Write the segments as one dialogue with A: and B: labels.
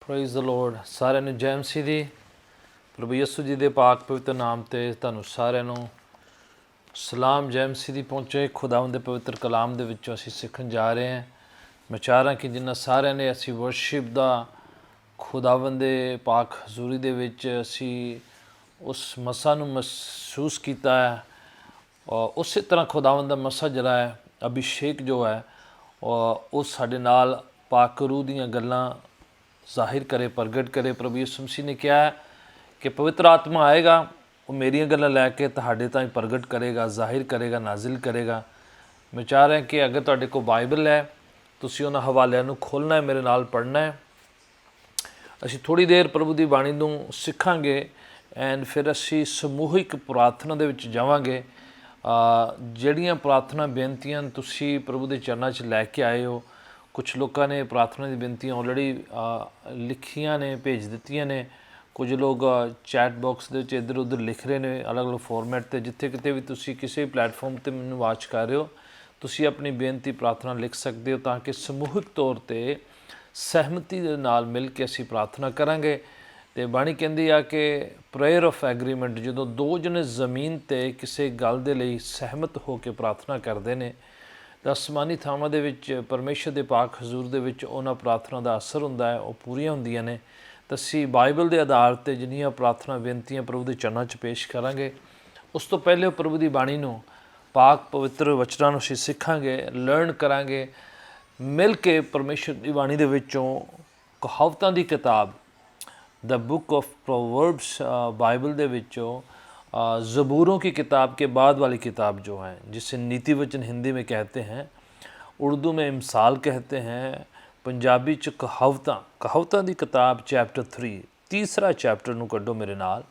A: Price ਦ lord. ਸਾਰਿਆਂ ਨੂੰ ਜੈ ਮਸੀਹ ਦੀ। ਪ੍ਰਭੂ ਯਿਸੂ ਜੀ ਦੇ ਪਾਕ ਪਵਿੱਤਰ ਨਾਮ 'ਤੇ ਤੁਹਾਨੂੰ ਸਾਰਿਆਂ ਨੂੰ ਸਲਾਮ ਜੈ ਮਸੀਹ ਦੀ। ਪਹੁੰਚੇ ਖੁਦਾਵੰਦ ਦੇ ਪਵਿੱਤਰ ਕਲਾਮ ਦੇ ਵਿੱਚੋਂ ਅਸੀਂ ਸਿੱਖਣ ਜਾ ਰਹੇ ਹਾਂ। ਮੈਂ ਚਾਹ ਰਿਹਾ ਕਿ ਜਿਨ੍ਹਾਂ ਸਾਰਿਆਂ ਨੇ ਅਸੀਂ ਵਰਸ਼ਿਪ ਦਾ ਖੁਦਾਵੰਦ ਦੇ ਪਾਕ ਹਜ਼ੂਰੀ ਦੇ ਵਿੱਚ ਅਸੀਂ ਉਸ ਮਸਾ ਨੂੰ ਮਹਿਸੂਸ ਕੀਤਾ ਹੈ, ਔਰ ਉਸੇ ਤਰ੍ਹਾਂ ਖੁਦਾਵੰਦ ਦਾ ਮਸਾ ਜਿਹੜਾ ਹੈ, ਅਭਿਸ਼ੇਕ ਜੋ ਹੈ, ਉਹ ਸਾਡੇ ਨਾਲ ਪਾਕ ਰੂਹ ਦੀਆਂ ਗੱਲਾਂ ਜ਼ਾਹਿਰ करे, ਪ੍ਰਗਟ करे। ਪ੍ਰਭੂ ਯਿਸੂ ਮਸੀਹ ਨੇ ਕਿਹਾ ਕਿ ਪਵਿੱਤਰ ਆਤਮਾ ਆਏਗਾ, ਉਹ ਮੇਰੀਆਂ ਗੱਲਾਂ ਲੈ ਕੇ ਤੁਹਾਡੇ ਤਾਈਂ ਪ੍ਰਗਟ ਕਰੇਗਾ, ਜ਼ਾਹਿਰ ਕਰੇਗਾ, ਨਾਜ਼ਿਲ ਕਰੇਗਾ। ਮੈਂ ਚਾਹ ਰਿਹਾ ਕਿ ਅਗਰ ਤੁਹਾਡੇ ਕੋਲ ਬਾਈਬਲ ਹੈ, ਤੁਸੀਂ ਉਹਨਾਂ ਹਵਾਲਿਆਂ ਨੂੰ ਖੋਲ੍ਹਣਾ ਹੈ, ਮੇਰੇ ਨਾਲ ਪੜ੍ਹਨਾ ਹੈ। ਅਸੀਂ ਥੋੜ੍ਹੀ ਦੇਰ ਪ੍ਰਭੂ ਦੀ ਬਾਣੀ ਨੂੰ ਸਿੱਖਾਂਗੇ ਐਂਡ ਫਿਰ ਅਸੀਂ ਸਮੂਹਿਕ ਪ੍ਰਾਰਥਨਾ ਦੇ ਵਿੱਚ ਜਾਵਾਂਗੇ। ਜਿਹੜੀਆਂ ਪ੍ਰਾਰਥਨਾ ਬੇਨਤੀਆਂ ਤੁਸੀਂ ਪ੍ਰਭੂ ਦੇ ਚਰਨਾਂ 'ਚ ਲੈ ਕੇ ਆਏ ਹੋ, ਕੁਛ ਲੋਕਾਂ ਨੇ ਪ੍ਰਾਰਥਨਾ ਦੀ ਬੇਨਤੀਆਂ ਆਲਰੇਡੀ ਲਿਖੀਆਂ ਨੇ, ਭੇਜ ਦਿੱਤੀਆਂ ਨੇ। ਕੁਝ ਲੋਕ ਚੈਟ ਬਾਕਸ ਦੇ ਵਿੱਚ ਇੱਧਰ ਉੱਧਰ ਲਿਖ ਰਹੇ ਨੇ ਅਲੱਗ-ਅਲੱਗ ਫੋਰਮੈਟ 'ਤੇ। ਜਿੱਥੇ ਕਿਤੇ ਵੀ ਤੁਸੀਂ ਕਿਸੇ ਪਲੇਟਫਾਰਮ 'ਤੇ ਮੈਨੂੰ ਵਾਚ ਕਰ ਰਹੇ ਹੋ, ਤੁਸੀਂ ਆਪਣੀ ਬੇਨਤੀ ਪ੍ਰਾਰਥਨਾ ਲਿਖ ਸਕਦੇ ਹੋ, ਤਾਂ ਕਿ ਸਮੂਹਿਕ ਤੌਰ 'ਤੇ ਸਹਿਮਤੀ ਦੇ ਨਾਲ ਮਿਲ ਕੇ ਅਸੀਂ ਪ੍ਰਾਰਥਨਾ ਕਰਾਂਗੇ। ਅਤੇ ਬਾਣੀ ਕਹਿੰਦੀ ਆ ਕਿ ਪ੍ਰੇਅਰ ਆਫ ਐਗਰੀਮੈਂਟ, ਜਦੋਂ ਦੋ ਜਣੇ ਜ਼ਮੀਨ 'ਤੇ ਕਿਸੇ ਗੱਲ ਦੇ ਲਈ ਸਹਿਮਤ ਹੋ ਕੇ ਪ੍ਰਾਰਥਨਾ ਕਰਦੇ ਨੇ ਤਾਂ ਅਸਮਾਨੀ ਥਾਵਾਂ ਦੇ ਵਿੱਚ ਪਰਮੇਸ਼ਰ ਦੇ ਪਾਕ ਹਜ਼ੂਰ ਦੇ ਵਿੱਚ ਉਹਨਾਂ ਪ੍ਰਾਰਥਨਾ ਦਾ ਅਸਰ ਹੁੰਦਾ ਹੈ, ਉਹ ਪੂਰੀਆਂ ਹੁੰਦੀਆਂ ਨੇ। ਤਾਂ ਅਸੀਂ ਬਾਈਬਲ ਦੇ ਆਧਾਰ 'ਤੇ ਜਿੰਨੀਆਂ ਪ੍ਰਾਰਥਨਾ ਬੇਨਤੀਆਂ ਪ੍ਰਭੂ ਦੇ ਚਰਨਾਂ 'ਚ ਪੇਸ਼ ਕਰਾਂਗੇ। ਉਸ ਤੋਂ ਪਹਿਲੇ ਪ੍ਰਭੂ ਦੀ ਬਾਣੀ ਨੂੰ, ਪਾਕ ਪਵਿੱਤਰ ਵਚਨਾਂ ਨੂੰ ਅਸੀਂ ਸਿੱਖਾਂਗੇ, ਲਰਨ ਕਰਾਂਗੇ ਮਿਲ ਕੇ। ਪਰਮੇਸ਼ਰ ਦੀ ਬਾਣੀ ਦੇ ਵਿੱਚੋਂ ਕਹਾਵਤਾਂ ਦੀ ਕਿਤਾਬ the book of proverbs Bible ਦੇ ਵਿੱਚੋਂ ज़बूरों की किताब के बाद वाली किताब जो है, जिसे नीति वचन हिंदी में कहते हैं, उर्दू में इमसाल कहते हैं, पंजाबी च कहावतां ਦੀ किताब चैप्टर 3 तीसरा चैप्टर ਨੂੰ ਕੱਢੋ ਮੇਰੇ ਨਾਲ।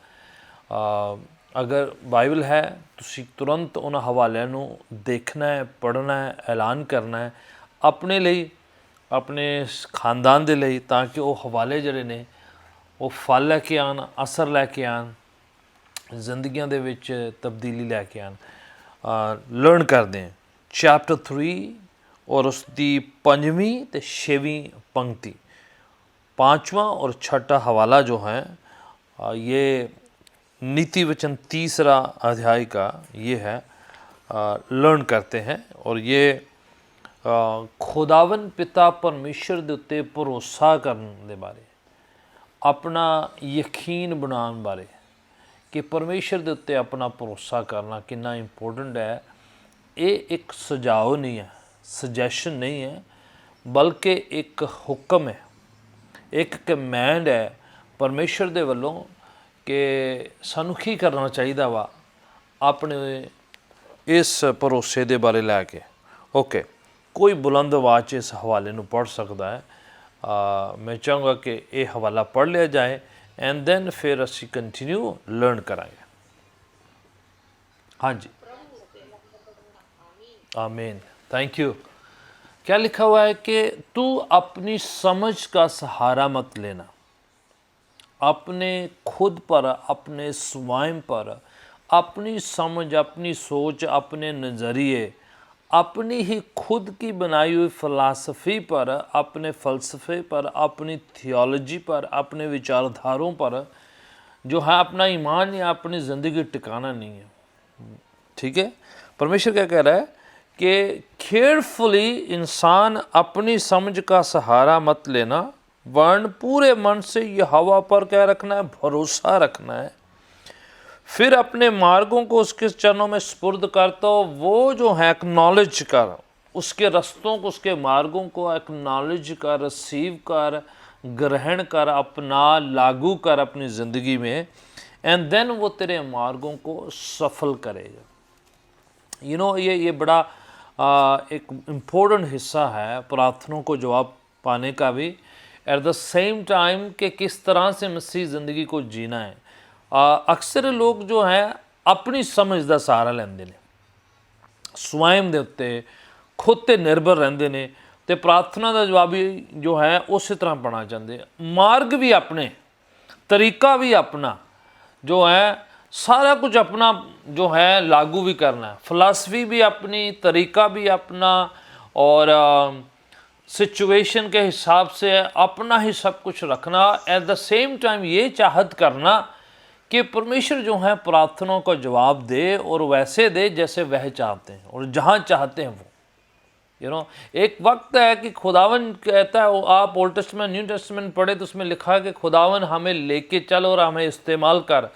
A: अगर बाइबल है ਤੁਸੀਂ ਤੁਰੰਤ ਉਹਨਾਂ ਹਵਾਲਿਆਂ ਨੂੰ ਦੇਖਣਾ ਹੈ, ਪੜ੍ਹਨਾ ਹੈ, ਐਲਾਨ ਕਰਨਾ ਹੈ ਆਪਣੇ ਲਈ, ਆਪਣੇ ਖਾਨਦਾਨ ਦੇ ਲਈ, ਤਾਂ ਕਿ ਉਹ ਹਵਾਲੇ ਜਿਹੜੇ ਨੇ ਉਹ ਫਲ ਲੈ ਕੇ ਆਉਣ, ਅਸਰ ਲੈ ਕੇ ਆਉਣ, ਜ਼ਿੰਦਗੀਆਂ ਦੇ ਵਿੱਚ ਤਬਦੀਲੀ ਲੈ ਕੇ ਆਉਣ। ਲਰਨ ਕਰਦੇ ਹਾਂ ਚੈਪਟਰ 3 ਔਰ ਉਸ ਦੀ 5ਵੀਂ ਅਤੇ 6ਵੀਂ पंक्ति। 5वां और छठा हवाला जो है ये नीति वचन 3 अध्याय का ये है। लर्न करते हैं और ये खुदावन पिता परमेश्वर के उत्ते भरोसा करने के बारे, अपना यकीन बनाने बारे, कि परमेश्वर के उत्ते अपना भरोसा करना कितना इंपोर्टेंट है। ये एक सुझाव नहीं है, सजैशन नहीं है, बल्कि एक हुक्म है, एक कमैंड है परमेश्वर दे वल्लों कि सानू की करना चाहिए वा अपने इस भरोसे दे बारे लैके। ओके, कोई बुलंद आवाज़ इस हवाले नू पढ़ सकता है। मैं चाहूँगा कि ये हवाला पढ़ लिया जाए एंड देन फिर असी कंटिन्यू लर्न करांगे। हाँ जी, आमीन, थैंक यू। क्या लिखा हुआ है कि तू अपनी समझ का सहारा मत लेना, अपने खुद पर, अपने स्वयं पर, अपनी समझ, अपनी सोच, अपने नज़रिए, अपनी ही खुद की बनाई हुई फ़िलासफ़ी पर, अपने फ़लसफ़े पर, अपनी थियोलॉजी पर, अपने विचारधारों पर जो है अपना ईमान या अपनी ज़िंदगी टिकाना नहीं है। ठीक है, परमेश्वर क्या कह रहा है कि केयरफुली इंसान अपनी समझ का सहारा मत लेना, वरन पूरे मन से यहोवा पर क्या रखना है, भरोसा रखना है। फिर अपने मार्गों को उसके चरणों में स्पुर्द कर, तो वो जो है एक्नॉलेज कर, उसके रास्तों को, उसके मार्गों को एक्नॉलेज कर, रिसीव कर, ग्रहण कर, अपना लागू कर अपनी ज़िंदगी में, एंड देन वो तेरे मार्गों को सफल करेगा। यू नो, ये बड़ा एक इम्पोर्टेंट हिस्सा है प्रार्थनाओं को जवाब पाने का भी, एट द सेम टाइम कि किस तरह से मसीह ज़िंदगी को जीना है। अक्सर लोग जो है अपनी समझ का सहारा लेंदे ने, स्वयं के उत्ते खुद ते निर्भर रहंदे ने, ते प्रार्थना का जवाब भी जो है उस तरह पाना चाहते। मार्ग भी अपने, तरीका भी अपना, जो है सारा कुछ अपना जो है लागू भी करना है, फ़िलासफ़ी भी अपनी, तरीका भी अपना, और सिचुएशन के हिसाब से अपना ही सब कुछ रखना, एट द सेम टाइम ये चाहत करना कि परमेश्वर जो है प्रार्थनाओं का जवाब दे और वैसे दे जैसे वह चाहते हैं और जहाँ चाहते हैं वो। एक वक्त है कि खुदावन कहता है, आप ओल्ड टेस्टमेंट न्यू टेस्टमेंट पढ़े तो उसमें लिखा है कि खुदावन हमें लेके चल और हमें इस्तेमाल कर।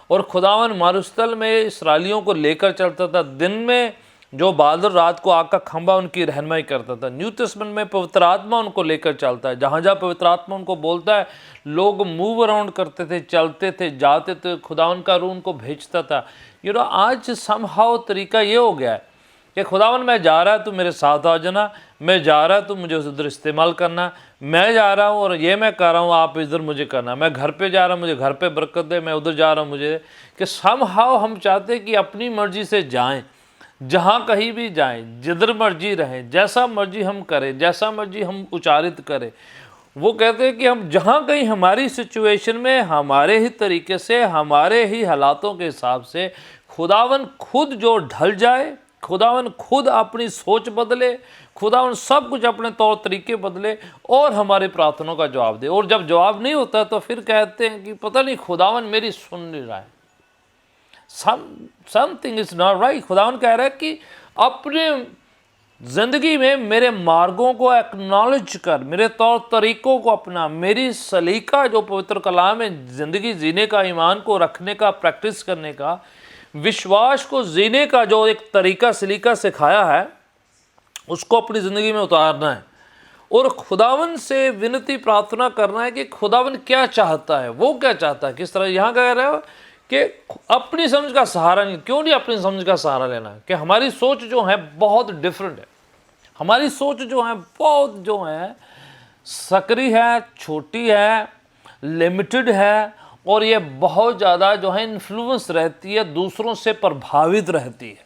A: और खुदावन मारुस्थल में इसराइलियों को लेकर चलता था, दिन में जो बादल, रात को आग का खंभा उनकी रहनुमाई करता था। न्यू टेस्टमेंट में पवित्र आत्मा उनको लेकर चलता है, जहाँ जहाँ पवित्र आत्मा उनको बोलता है लोग मूव अराउंड करते थे, चलते थे, जाते थे, खुदावन का रूह उनको भेजता था। आज समहाउ तरीका ये हो गया है कि खुदावन मैं जा रहा है तो मेरे साथ आ जाना, मैं जा रहा है तो मुझे उधर इस्तेमाल करना, मैं जा रहा हूँ और ये मैं कर रहा हूँ आप इधर मुझे करना, मैं घर पे जा रहा हूँ मुझे घर पे बरकत दे, मैं उधर जा रहा हूँ मुझे। कि समहाउ हम चाहते हैं कि अपनी मर्जी से जाएं, जहाँ कहीं भी जाएं, जिधर मर्जी रहें, जैसा मर्जी हम करें, जैसा मर्जी हम उच्चारित करें। वो कहते हैं कि हम जहाँ कहीं हमारी सिचुएशन में हमारे ही तरीके से, हमारे ही हालातों के हिसाब से खुदावन खुद जो ढल जाए, खुदावन खुद अपनी सोच बदले, खुदावन सब कुछ अपने तौर तरीके बदले और हमारी प्रार्थनाओं का जवाब दे। और जब जवाब नहीं होता तो फिर कहते हैं कि पता नहीं खुदावन मेरी सुन नहीं रहा है, समथिंग इज नॉट राइट। खुदावन कह रहा है कि अपने ज़िंदगी में मेरे मार्गों को एक्नॉलेज कर, मेरे तौर तरीक़ों को अपना, मेरी सलीका जो पवित्र कलाम में ज़िंदगी जीने का, ईमान को रखने का, प्रैक्टिस करने का, विश्वास को जीने का जो एक तरीका सलीका सिखाया है, उसको अपनी ज़िंदगी में उतारना है। और खुदावन से विनती प्रार्थना करना है कि खुदावन क्या चाहता है, वो क्या चाहता है, किस तरह। यहाँ कह रहे हो कि अपनी समझ का सहारा नहीं, क्यों नहीं अपनी समझ का सहारा लेना है? कि हमारी सोच जो है बहुत डिफरेंट है, हमारी सोच जो है बहुत जो है सकरी है, छोटी है, लिमिटेड है, और ये बहुत ज़्यादा जो है इन्फ्लुएंस रहती है, दूसरों से प्रभावित रहती है,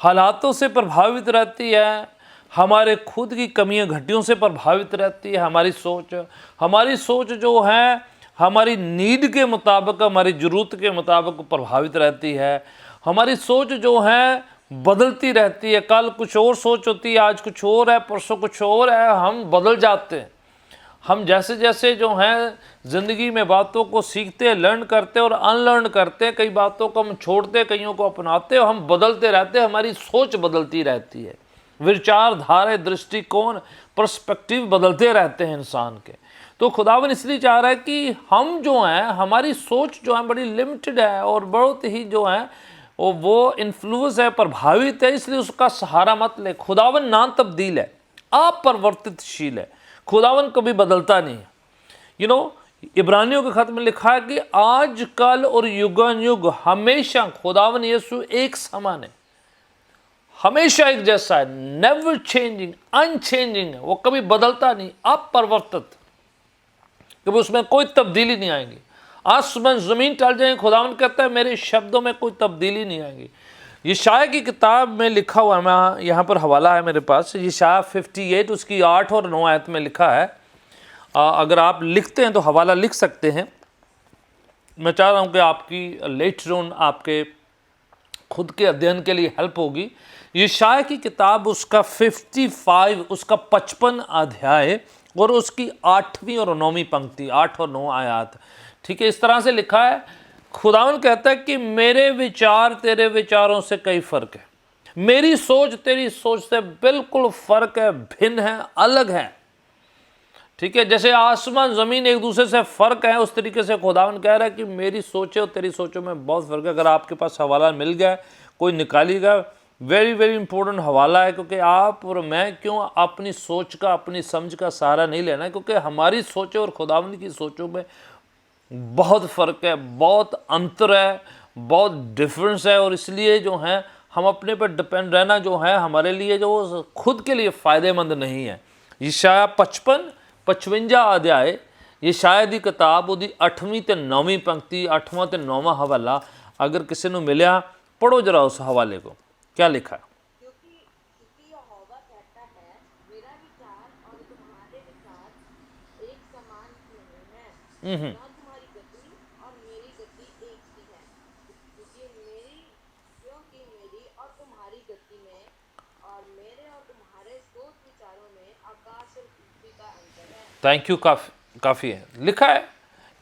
A: हालातों से प्रभावित रहती है, हमारे खुद की कमियों घटियों से प्रभावित रहती है। हमारी सोच जो है हमारी नीड के मुताबिक, हमारी ज़रूरत के मुताबिक प्रभावित रहती है। हमारी सोच जो है बदलती रहती है, कल कुछ और सोच होती है, आज कुछ और है, परसों कुछ और है, हम बदल जाते हैं। हम जैसे जैसे जो हैं ज़िंदगी में बातों को सीखते, लर्न करते और अनलर्न करते, कई बातों को हम छोड़ते, कईयों को अपनाते, और हम बदलते रहते, हमारी सोच बदलती रहती है, विचारधारा, दृष्टिकोण, पर्सपेक्टिव बदलते रहते हैं इंसान के। तो खुदावन इसलिए चाह रहा है कि हम जो हैं, हमारी सोच जो है बड़ी लिमिटेड है और बहुत ही जो है वो इन्फ्लुएंस है, प्रभावित है, इसलिए उसका सहारा मत ले। खुदावन ना तब्दील है, अपरिवर्तितशील है, खुदावन कभी बदलता नहीं है। इब्रानियों के खत में लिखा है कि आज कल और युगन युग हमेशा खुदावन यीशु एक समान है, हमेशा एक जैसा है, नेवर चेंजिंग, अनचेंजिंग है, वो कभी बदलता नहीं, अपरिवर्तित, कभी उसमें कोई तब्दीली नहीं आएगी। आसमान ज़मीन टल जाए, खुदावन कहता है मेरे शब्दों में कोई तब्दीली नहीं आएगी। यशाया की किताब में लिखा हुआ है, मैं यहाँ पर हवाला है मेरे पास, यशाया 58 उसकी 8 और 9 आयत में लिखा है। अगर आप लिखते हैं तो हवाला लिख सकते हैं। मैं चाह रहा हूँ कि आपकी लेटर ऑन आपके खुद के अध्ययन के लिए हेल्प होगी। यशाया की किताब उसका 55 उसका 55 अध्याय और उसकी 8वीं और 9वीं पंक्ति, 8 और 9 आयत, ठीक है। इस तरह से लिखा है, खुदावन कहता है कि मेरे विचार तेरे विचारों से कई फ़र्क है, मेरी सोच तेरी सोच से बिल्कुल फ़र्क है, भिन्न है, अलग है, ठीक है। जैसे आसमान ज़मीन एक दूसरे से फ़र्क है, उस तरीके से खुदावन कह रहा है कि मेरी सोचें और तेरी सोचों में बहुत फ़र्क है। अगर आपके पास हवाला मिल गया, कोई निकालिएगा, वेरी वेरी इंपॉर्टेंट हवाला है, क्योंकि आप और मैं क्यों अपनी सोच का, अपनी समझ का सहारा नहीं लेना है, क्योंकि हमारी सोचें और खुदावन की सोचों में बहुत फ़र्क है, बहुत अंतर है, बहुत डिफरेंस है। और इसलिए जो है हम अपने पर डिपेंड रहना जो है हमारे लिए जो खुद के लिए फ़ायदेमंद नहीं है। यशाया 55 अध्याय, यशाया दी किताब ਉਹਦੀ 8वीं ਤੇ 9वीं पंक्ति, 8वां ਤੇ 9वां हवाला, अगर किसी को मिलिया पढ़ो जरा उस हवाले को, क्या लिखा है।
B: क्योंकि यहोवा कहता है, मेरा विचार और तुम्हारे विचार एक समान नहीं है, न तुम्हारी गति और मेरी गति एक सी है, क्योंकि मेरी और तुम्हारी गति में और मेरे और तुम्हारे सोच विचारों में आकाश का अंतर है।
A: थैंक यू, काफ़ी है। लिखा है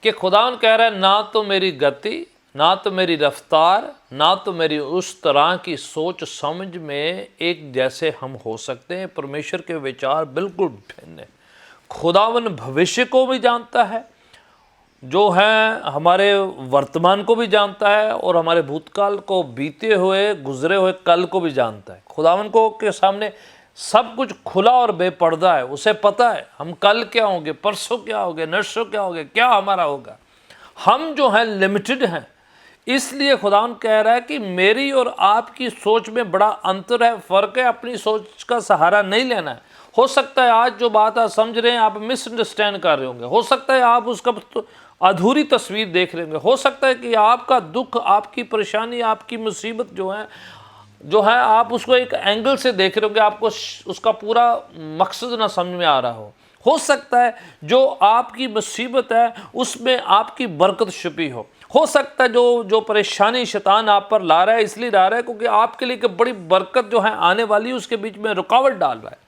A: कि खुदावन कह रहा है ना तो मेरी गति, ना तो मेरी रफ्तार, ना तो मेरी उस तरह की सोच समझ में एक जैसे हम हो सकते हैं। परमेश्वर के विचार बिल्कुल भिन्न है। खुदावन भविष्य को भी जानता है, जो है हमारे वर्तमान को भी जानता है, और हमारे भूतकाल को, बीते हुए गुजरे हुए कल को भी जानता है। खुदावन को के सामने सब कुछ खुला और बेपर्दा है। उसे पता है हम कल क्या होंगे, परसों क्या होंगे, नरसों क्या होंगे, क्या हमारा होगा। हम जो हैं लिमिटेड हैं। इसलिए खुदावन कह रहा है कि मेरी और आपकी सोच में बड़ा अंतर है, फ़र्क है। अपनी सोच का सहारा नहीं लेना है। हो सकता है आज जो बात आप समझ रहे हैं आप मिसअंडरस्टैंड कर रहे होंगे। हो सकता है आप उसका अधूरी तस्वीर देख रहे होंगे। हो सकता है कि आपका दुख, आपकी परेशानी, आपकी मुसीबत जो है आप उसको एक एंगल से देख रहे होंगे, आपको उसका पूरा मकसद ना समझ में आ रहा हो सकता है जो आपकी मुसीबत है उसमें आपकी बरकत छुपी हो सकता है जो परेशानी शैतान आप पर ला रहा है इसलिए ला रहा है क्योंकि आपके लिए एक बड़ी बरकत जो है आने वाली है, उसके बीच में रुकावट डाल रहा है।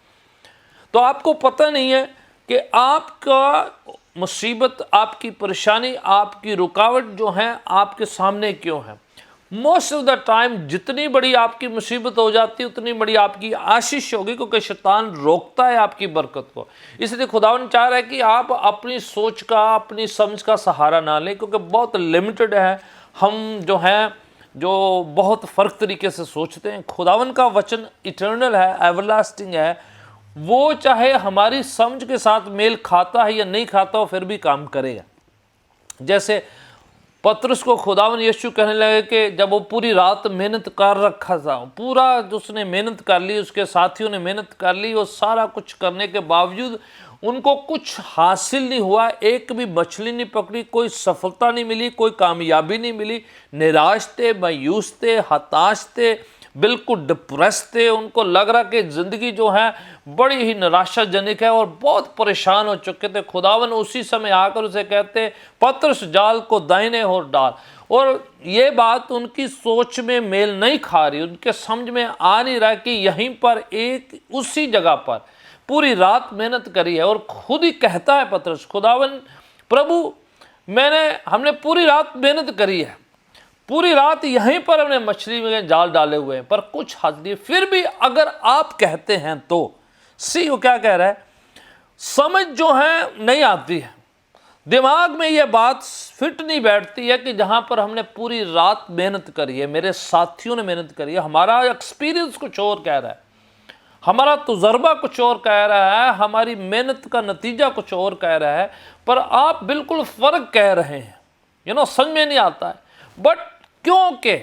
A: तो आपको पता नहीं है कि आपका मुसीबत, आपकी परेशानी, आपकी रुकावट जो है आपके सामने क्यों है। मोस्ट ऑफ द टाइम जितनी बड़ी आपकी मुसीबत हो जाती है उतनी बड़ी आपकी आशीष होगी, क्योंकि शैतान रोकता है आपकी बरकत को। इसलिए खुदावन चाह रहा है कि आप अपनी सोच का, अपनी समझ का सहारा ना लें, क्योंकि बहुत लिमिटेड है हम जो हैं, जो बहुत फ़र्क तरीके से सोचते हैं। खुदावन का वचन इटर्नल है, एवरलास्टिंग है। वो चाहे हमारी समझ के साथ मेल खाता है या नहीं खाता हो, फिर भी काम करेगा। जैसे पतरस को खुदावन यीशु कहने लगे कि जब वो पूरी रात मेहनत कर रखा था, पूरा उसने मेहनत कर ली, उसके साथियों ने मेहनत कर ली, और सारा कुछ करने के बावजूद उनको कुछ हासिल नहीं हुआ, एक भी मछली नहीं पकड़ी, कोई सफलता नहीं मिली, कोई कामयाबी नहीं मिली। निराश थे, मायूस थे, हताश थे, बिल्कुल डिप्रेस थे। उनको लग रहा कि ज़िंदगी जो है बड़ी ही निराशाजनक है और बहुत परेशान हो चुके थे। खुदावन उसी समय आकर उसे कहते, पतरस जाल को दाहिने ओर डाल। और ये बात उनकी सोच में मेल नहीं खा रही, उनके समझ में आ नहीं रहा कि यहीं पर एक उसी जगह पर पूरी रात मेहनत करी है। और खुद ही कहता है पतरस, खुदावन प्रभु हमने पूरी रात मेहनत करी है, पूरी रात यहीं पर हमने मछली में जाल डाले हुए हैं, पर कुछ हाथ नहीं। फिर भी अगर आप कहते हैं तो सी, वो क्या कह रहा है, समझ जो है नहीं आती है, दिमाग में ये बात फिट नहीं बैठती है कि जहां पर हमने पूरी रात मेहनत करी है, मेरे साथियों ने मेहनत करी है, हमारा एक्सपीरियंस कुछ और कह रहा है, हमारा तजुर्बा कुछ और कह रहा है, हमारी मेहनत का नतीजा कुछ और कह रहा है, पर आप बिल्कुल फर्क कह रहे हैं। समझ में नहीं आता है। बट क्योंकि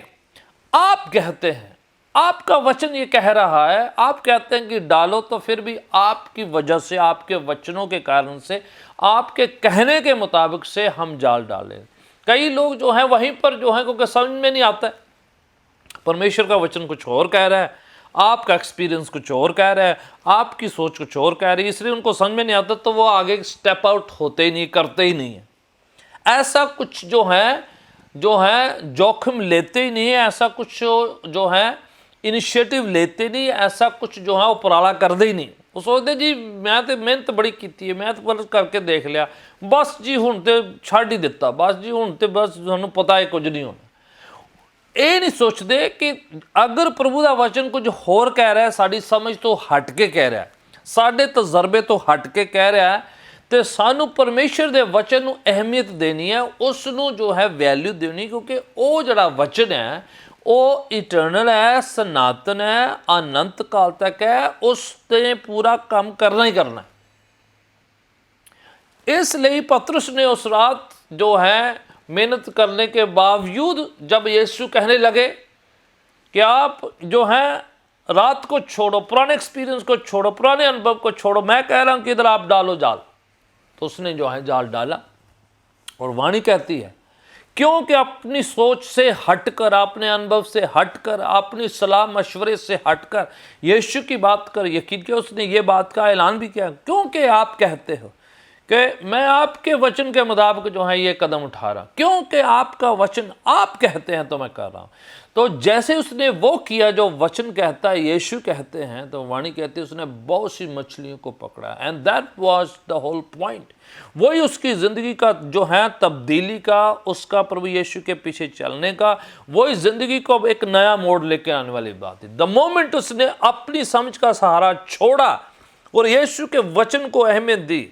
A: आप कहते हैं, आपका वचन ये कह रहा है, आप कहते हैं कि डालो, तो फिर भी आपकी वजह से, आपके वचनों के कारण से, आपके कहने के मुताबिक से हम जाल डालें। कई लोग जो हैं वहीं पर जो हैं, क्योंकि समझ में नहीं आता है, परमेश्वर का वचन कुछ और कह रहा है, आपका एक्सपीरियंस कुछ और कह रहा है, आपकी सोच कुछ और कह रही है, इसलिए उनको समझ में नहीं आता, तो वो आगे स्टेप आउट होते ही नहीं, करते ही नहीं है। ऐसा कुछ जो है जोखिम लेते ही नहीं है, ऐसा कुछ जो है इनिशिएटिव लेते नहीं, ऐसा कुछ जो है उपराला करते ही नहीं। वो सोचते जी मैं तो मेहनत बड़ी की है, मैं तो करके देख लिया, बस जी हुण ते छੱਡ ही दिता, बस जी हुण ते बस तुहानूं पता है कुछ नहीं होना। ये नहीं सोचते कि अगर प्रभु का वचन कुछ होर कह रहा है, साड़ी समझ तो हट के कह रहा है, साडे तजर्बे तो हट के कह रहा है, तो सानू परमेश्वर के वचन नूं अहमियत देनी है, उसनूं जो है वैल्यू देनी, क्योंकि वो जिहड़ा वचन है वो इटर्नल है, सनातन है, अनंत काल तक है, उसने पूरा काम करना ही करना है। इसलिए पतरस ने उस रात जो है मेहनत करने के बावजूद, जब यीशु कहने लगे कि आप जो है रात को छोड़ो, पुराने एक्सपीरियंस को छोड़ो, पुराने अनुभव को छोड़ो, मैं कह रहा हूं कि इधर आप डालो जाल, तो उसने जो है जाल डाला। और वाणी कहती है, क्योंकि अपनी सोच से हटकर, अपने अनुभव से हटकर, अपनी सलाह मशवरे से हटकर यीशु की बात कर यकीन किया, उसने ये बात का ऐलान भी किया, क्योंकि आप कहते हो कि मैं आपके वचन के मुताबिक जो है ये कदम उठा रहा, क्योंकि आपका वचन आप कहते हैं तो मैं कर रहा हूँ। तो जैसे उसने वो किया जो वचन कहता है, यीशु कहते हैं, तो वाणी कहती है उसने बहुत सी मछलियों को पकड़ा, and that was the whole point. वही उसकी ज़िंदगी का जो है तब्दीली का, उसका प्रभु यीशु के पीछे चलने का, वही ज़िंदगी को अब एक नया मोड़ लेके आने वाली बात है। द मोमेंट उसने अपनी समझ का सहारा छोड़ा और यीशु के वचन को अहमियत दी,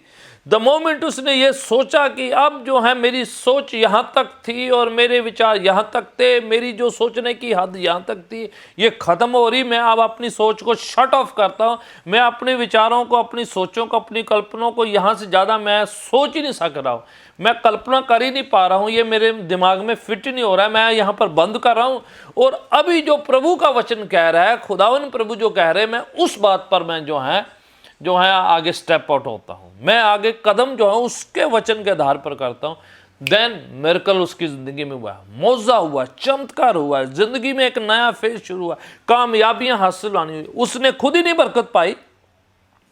A: द मोमेंट उसने ये सोचा कि अब जो है मेरी सोच यहाँ तक थी और मेरे विचार यहाँ तक थे, मेरी जो सोचने की हद यहाँ तक थी ये ख़त्म हो रही, मैं अब अपनी सोच को शट ऑफ करता हूँ, मैं अपने विचारों को, अपनी सोचों को, अपनी कल्पनाओं को यहाँ से ज़्यादा मैं सोच ही नहीं सक रहा हूँ, मैं कल्पना कर ही नहीं पा रहा हूँ, ये मेरे दिमाग में फिट नहीं हो रहा है, मैं यहाँ पर बंद कर रहा हूँ। और अभी जो प्रभु का वचन कह रहा है, खुदावन प्रभु जो कह रहे हैं, मैं उस बात पर मैं जो है आगे स्टेप आउट होता हूँ, मैं आगे कदम जो है उसके वचन के आधार पर करता हूँ। देन मिरेकल उसकी ज़िंदगी में हुआ, मौजा हुआ, चमत्कार हुआ, ज़िंदगी में एक नया फेज शुरू हुआ, कामयाबियाँ हासिल आनी हुई। उसने खुद ही नहीं बरकत पाई,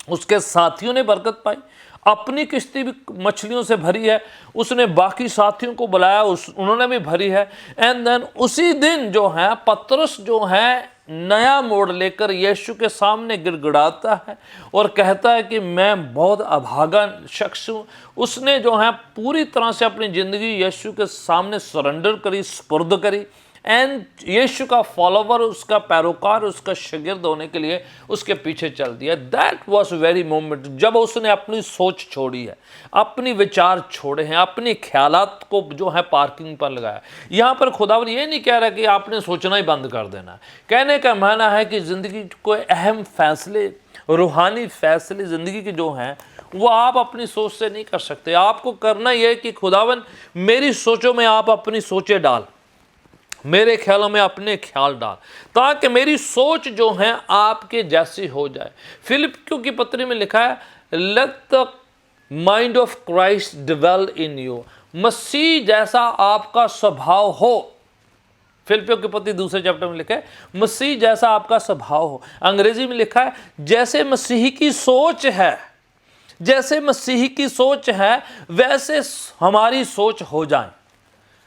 A: उसके साथियों ने बरकत पाई, अपनी किश्ती भी मछलियों से भरी है, उसने बाकी साथियों को बुलाया, उन्होंने भी भरी है। एंड देन उसी दिन जो है पतरस जो है नया मोड़ लेकर यीशु के सामने गिड़गिड़ाता है और कहता है कि मैं बहुत अभागा शख्स हूँ। उसने जो है पूरी तरह से अपनी ज़िंदगी यीशु के सामने सरेंडर करी, सुपुर्द करी, एंड यीशु का फॉलोवर, उसका पैरोकार, उसका शागिर्द होने के लिए उसके पीछे चल दिया। दैट वॉज वेरी मोमेंट जब उसने अपनी सोच छोड़ी है, अपनी विचार छोड़े हैं, अपनी ख्यालात को जो है पार्किंग पर लगाया। यहाँ पर खुदावन ये नहीं कह रहा कि आपने सोचना ही बंद कर देना, कहने का माना है कि ज़िंदगी को अहम फैसले, रूहानी फैसले ज़िंदगी के जो हैं वो आप अपनी सोच से नहीं कर सकते। आपको करना यह है कि खुदावन मेरी सोचों में आप अपनी सोचें डाल, मेरे ख्यालों में अपने ख्याल डाल, ताकि मेरी सोच जो है आपके जैसी हो जाए। फिलिपियों की पत्री में लिखा है, let the mind of Christ dwell in you, मसीह जैसा आपका स्वभाव हो। फिलिपियों की पत्री दूसरे चैप्टर में लिखा है, मसीह जैसा आपका स्वभाव हो। अंग्रेजी में लिखा है, जैसे मसीह की सोच है, जैसे मसीह की सोच है वैसे हमारी सोच हो जाए।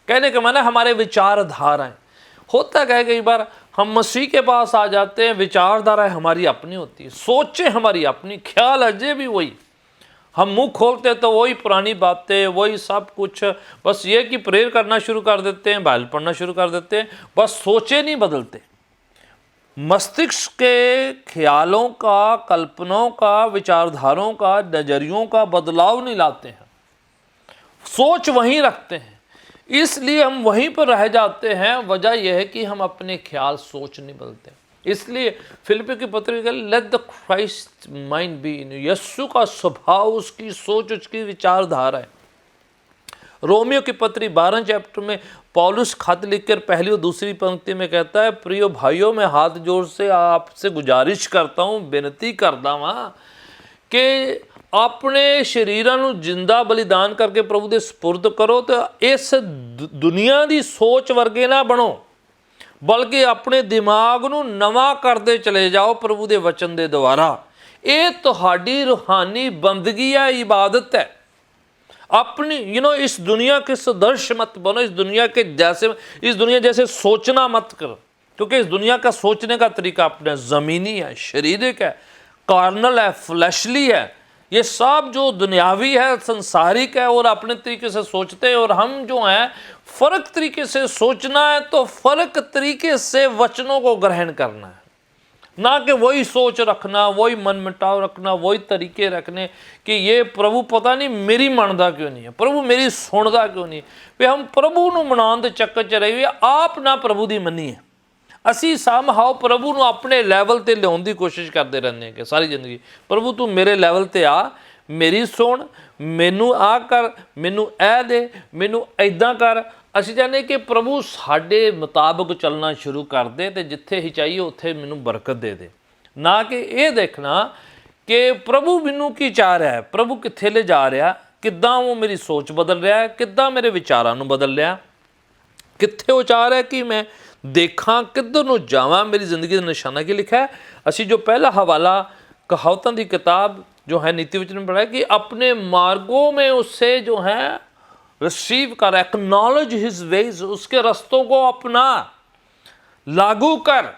A: कहने का माना हमारे विचारधाराएं, होता क्या है कई बार हम मसीह के पास आ जाते हैं, विचारधाराएं हमारी अपनी होती है, सोचें हमारी अपनी, ख्याल अजय भी वही, हम मुंह खोलते तो वही पुरानी बातें, वही सब कुछ, बस ये कि प्रेयर करना शुरू कर देते हैं, बाइबल पढ़ना शुरू कर देते हैं, बस सोचें नहीं बदलते। मस्तिष्क के ख्यालों का, कल्पनाओं का, विचारधाराओं का, नजरियों का बदलाव नहीं लाते हैं, सोच वहीं रखते हैं, इसलिए हम वहीं पर रह जाते हैं। वजह यह है कि हम अपने ख्याल, सोच नहीं बदलते। इसलिए फिलिपियों की पत्री का let the Christ mind be in you, Yeshu का स्वभाव, उसकी सोच, उसकी विचारधारा है। रोमियो की पत्री 12 चैप्टर में पौलुस खत लिखकर पहली और दूसरी पंक्ति में कहता है, प्रियो भाइयों मैं हाथ जोड़ से आपसे गुजारिश करता हूँ, बेनती करता हूँ कि अपने शरीरां नूं जिंदा बलिदान करके प्रभु दे सुपुर्द करो, तो इस दुनिया की सोच वर्गे ना बनो, बल्कि अपने दिमाग नूं नवां करते चले जाओ प्रभु दे वचन दे द्वारा। ये तुहाडी रूहानी बंदगी है, इबादत है। अपनी इस दुनिया के सदृश मत बनो, इस दुनिया जैसे सोचना मत करो, क्योंकि इस दुनिया का सोचने का तरीका अपना ज़मीनी है, शारीरिक है, कार्नल है, फ्लैशली है। ये सब जो दुनियावी है, संसारिक है, और अपने तरीके से सोचते हैं। और हम जो हैं फ़र्क तरीके से सोचना है, तो फ़र्क तरीके से वचनों को ग्रहण करना है, ना कि वही सोच रखना, वही मन मिटाव रखना, वही तरीके रखने कि ये प्रभु पता नहीं मेरी मनदा क्यों नहीं है, प्रभु मेरी सुनदा क्यों नहीं है। हम प्रभु नूं मनाउण दे चक्कर च रहिए, आप ना प्रभु दी मन्नीए। असी समहाउ प्रभु नूं अपने लैवल ते लियाउण दी कोशिश करते रहने कि सारी जिंदगी प्रभु तू मेरे लैवल ते आ, मेरी सुन, मैनू आ कर, मैनू ऐ दे, मैनू ऐदां कर। ਅਸੀਂ ਚਾਹੁੰਦੇ कि प्रभु साडे मुताबिक चलना शुरू कर दे, तो जिथे ही चाहिए उत्थे मैनू बरकत दे दे, ना कि ये देखना कि प्रभु मैनू की चाह रहा है, प्रभु कित्थे ले जा रहा, किद्दां वो मेरी सोच बदल रहा है, किद्दां मेरे विचारां नूं बदल रहा, कित्थे वो चाह रहा है कि मैं देखा, किधर नूं जावां, मेरी जिंदगी का निशाना की लिखा है। असी जो पहला हवाला कहावतां दी किताब जो है नीति वचन में पढ़ा है कि अपने मार्गों में उससे जो है रिसीव कर, एक्नॉलेज हिज वेज, उसके रस्तों को अपना, लागू कर,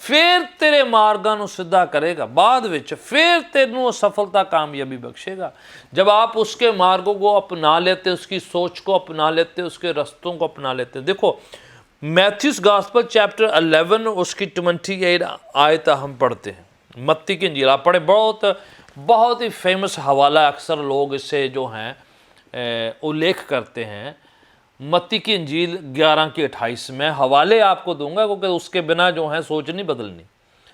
A: फिर तेरे मार्गां ਨੂੰ ਸਿੱਧਾ करेगा, बाद ਵਿੱਚ फिर तेनू सफलता कामयाबी बख्शेगा। जब आप उसके मार्गों को अपना लेते, उसकी सोच को अपना लेते, उसके रस्तों को अपना लेते। देखो मैथ्यूस गॉस्पेल चैप्टर 11 उसकी 28 आयत हम पढ़ते हैं। मत्ती की इंजील आप पढ़े, बहुत ही फेमस हवाला, अक्सर लोग इससे जो हैं उल्लेख करते हैं। मत्ती की इंजील 11 की 28 में हवाले आपको दूंगा, क्योंकि उसके बिना जो है सोच नहीं बदलनी।